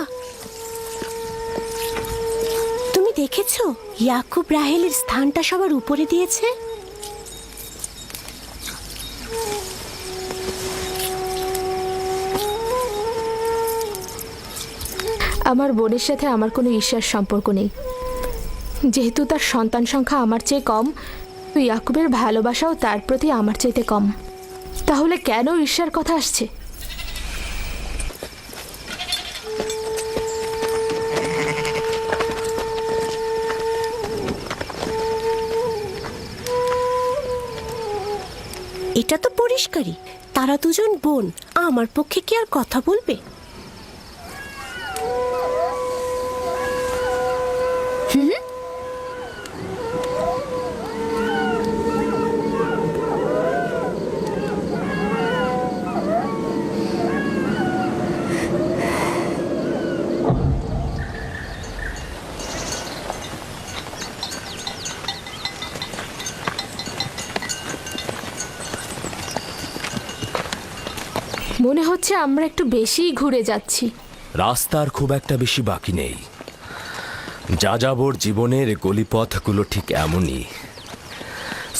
তুমি দেখেছো ইয়াকুব রাহেলের স্থানটা সবার উপরে দিয়েছে? আমার বোনের সাথে আমার কোনো ঈর্ষার সম্পর্ক নেই। যেহেতু তার সন্তান সংখ্যা আমার চেয়ে কম, তো ইয়াকুবের ভালোবাসাও তার প্রতি আমার চাইতে কম। তাহলে কেন ঈর্ষার কথা আসছে? এটা তো পরিষ্কারই, তারা দুজন বোন, আমার পক্ষে কি আর কথা বলবে? মনে হচ্ছে আমরা একটু বেশিই ঘুরে যাচ্ছি। রাস্তার খুব একটা বেশি বাকি নেই। যাযাবর জীবনের গলিপথগুলো ঠিক এমনই,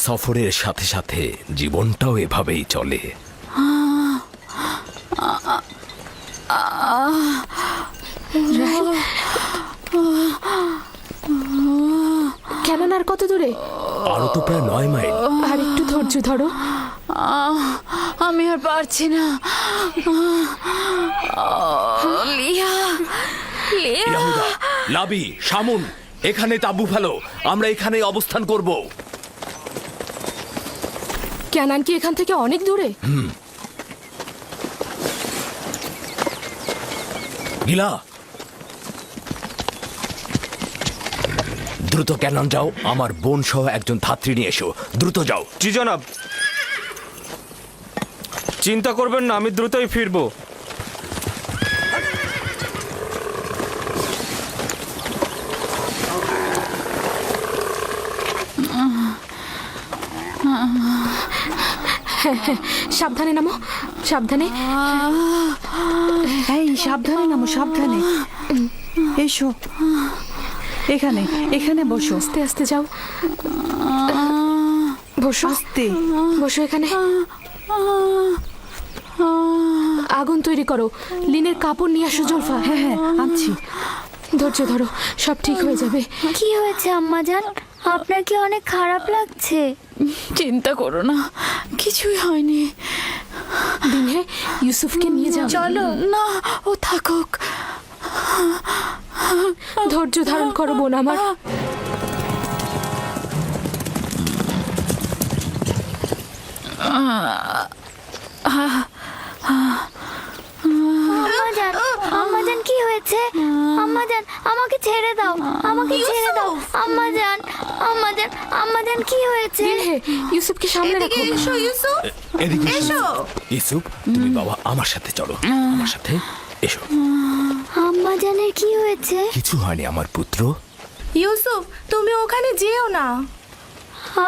সফরের সাথে সাথে জীবনটাও এভাবেই চলে। কেন আর কত দূরে? আরো তো প্রায় 9 মাইল। আর একটু ধৈর্য ধরো। আমি আর পারছি না। লিয়া, লিয়া। ইয়াহুদা, লাবি, শামুন, এখানে তাঁবু ফেলো, আমরা এখানে অবস্থান করব। ক্যানান কি এখান থেকে অনেক দূরে? গিলা, দ্রুত ক্যানন যাও, আমার বোন সহ একজন ধাত্রী নিয়ে এসো, দ্রুত যাও। জি জনাব। চিন্তা করবেন না, আমি দ্রুতই ফিরবো। সাবধানে নামো, সাবধানে। এই সাবধানে নামো, সাবধানে। এসো, এখানে এখানে বসো। আস্তে আস্তে যাও, বসো। আস্তে বসো এখানে। আগুন তৈরি করো, লিনের কাপড় নিয়ে আসো। জলফা। হ্যাঁ হ্যাঁ আনছি। ধৈর্য ধরো, সব ঠিক হয়ে যাবে। কি হয়েছে আম্মাজান? আপনার কি অনেক খারাপ লাগছে? চিন্তা করো না, কিছুই হয়নি। দিনে ইউসুফকে নিয়ে যাও। চলো না, ও থাকুক। ধৈর্য ধারণ করো বোন আমার। আম্মাজান, আম্মাজান কি হয়েছে? আম্মাজান আমাকে ছেড়ে দাও, আমাকে ছেড়ে দাও। আম্মাজান, আম্মাজান, আম্মাজান কি হয়েছে? দিনে ইউসুফকে সামনে রাখো। এদিকে এসো। ইউসুফ, তুমি বাবা আমার সাথে চলো, আমার সাথে এসো। আম্মাজানের কি হয়েছে? কিছু হয়নি আমার পুত্র। ইউসুফ, তুমি ওখানে যেও না।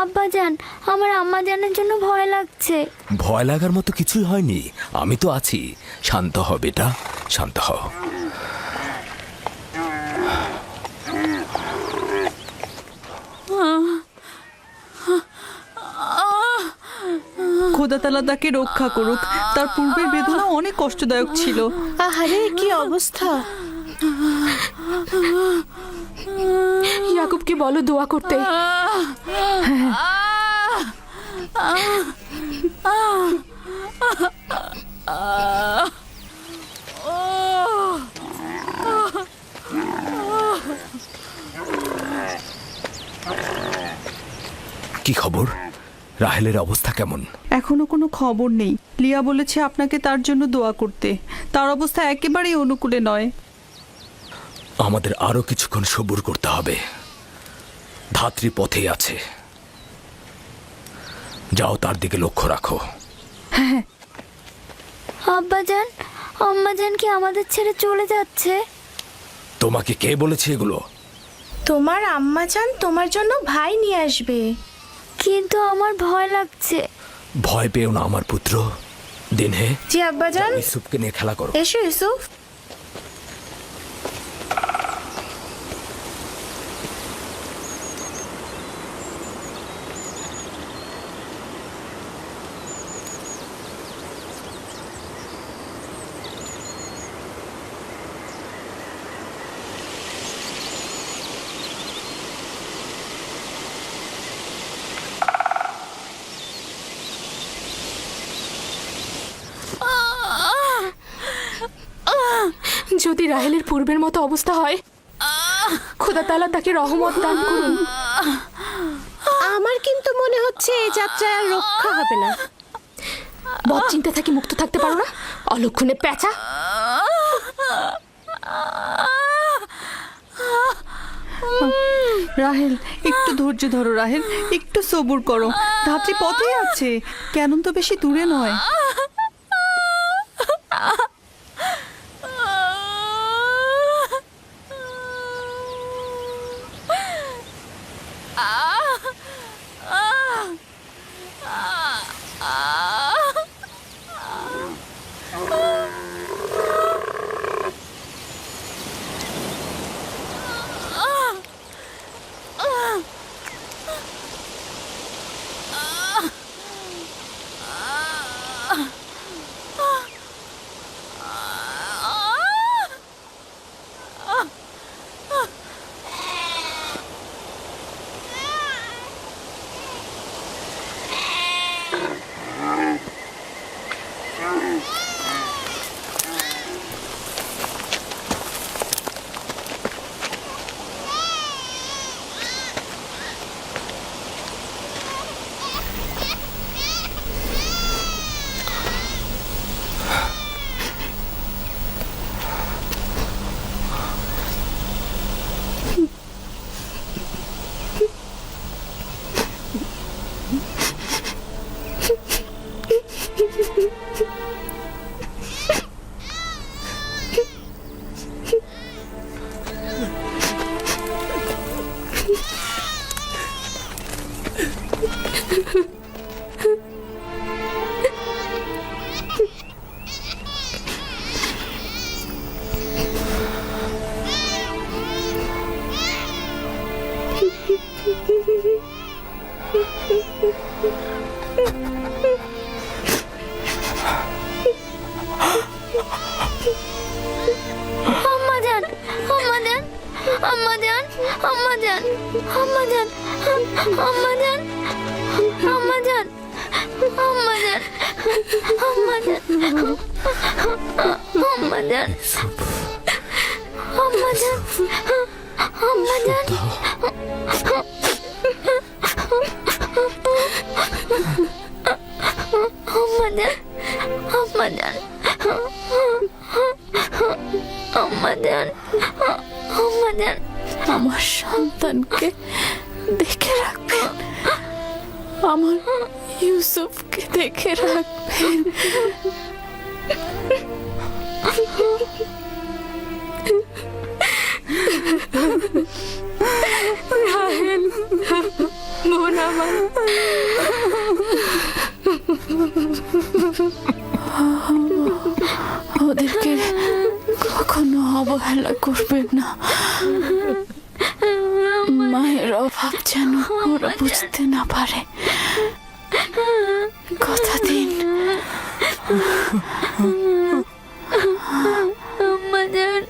আব্বাজান, আমার আম্মাজানের জন্য ভয় লাগছে। ভয় লাগার মতো কিছুই হয়নি, আমি তো আছি। শান্ত হ বেটা, শান্ত হ। খোদা তাআলা তাকে রক্ষা করুক। তার পূর্বের বেদনা অনেক কষ্টদায়ক ছিল। আহারে, কি অবস্থা! রাহেলকে বলো দোয়া করতে। কি খবর? রাহেলের অবস্থা কেমন? এখনো কোনো খবর নেই। লিয়া বলেছে আপনাকে তার জন্য দোয়া করতে। তার অবস্থা একেবারেই অনুকূলে নয়। আমাদের আরো কিছুক্ষণ সবুর করতে হবে। ধাত্রী পথেই আছে, যাও তার দিকে লক্ষ্য রাখো। আব্বাজান, আম্মাজান কি আমাদের ছেড়ে চলে যাচ্ছে? তোমাকে কে বলেছে এগুলো? তোমার আম্মাজান তোমার জন্য ভাই নিয়ে আসবে। কিন্তু আমার ভয় লাগছে। ভয় পেও না আমার পুত্র। দিনহে, জি আব্বাজান। ইউসুফকে নিয়ে খেলা করো। এসো ইউসুফ। যদি রাহেলের পূর্বের মতো অবস্থা হয়, খোদা তাআলা তাকে রহমত দান করুন। আমার কিন্তু মনে হচ্ছে এই যাত্রায় আর রক্ষা হবে না। বদ চিন্তা থেকে মুক্ত থাকতে পারো না, অলক্ষণে পেঁচা। রাহেল, একটু ধৈর্য ধরো রাহেল, একটু সবুর করো। ধাত্রী পথেই আছে, কেন তো বেশি দূরে নয়। আম্মাজান, আম্মাজান, আম্মাজান, আম্মাজান, আম্মাজান, আম্মাজান, আম্মাজান, আম্মাজান, আম্মাজান, আম্মাজান, আম্মাজান, আম্মাজান। আম্মাজান, আম্মাজান, আম্মাজান, আম্মাজান। আমার সন্তানকে দেখে রাখবেন, আমার ইউসুফকে দেখে রাখবেন। রাহেল, বোন আমার। ওদেরকে কখনো অবহেলা করবেন না। মায়ের অভাব যেন ওরা বুঝতে না পারে, কথা দিন। আম্মাজান,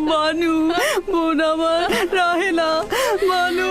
মানু বোন আমার রাহেলা মানু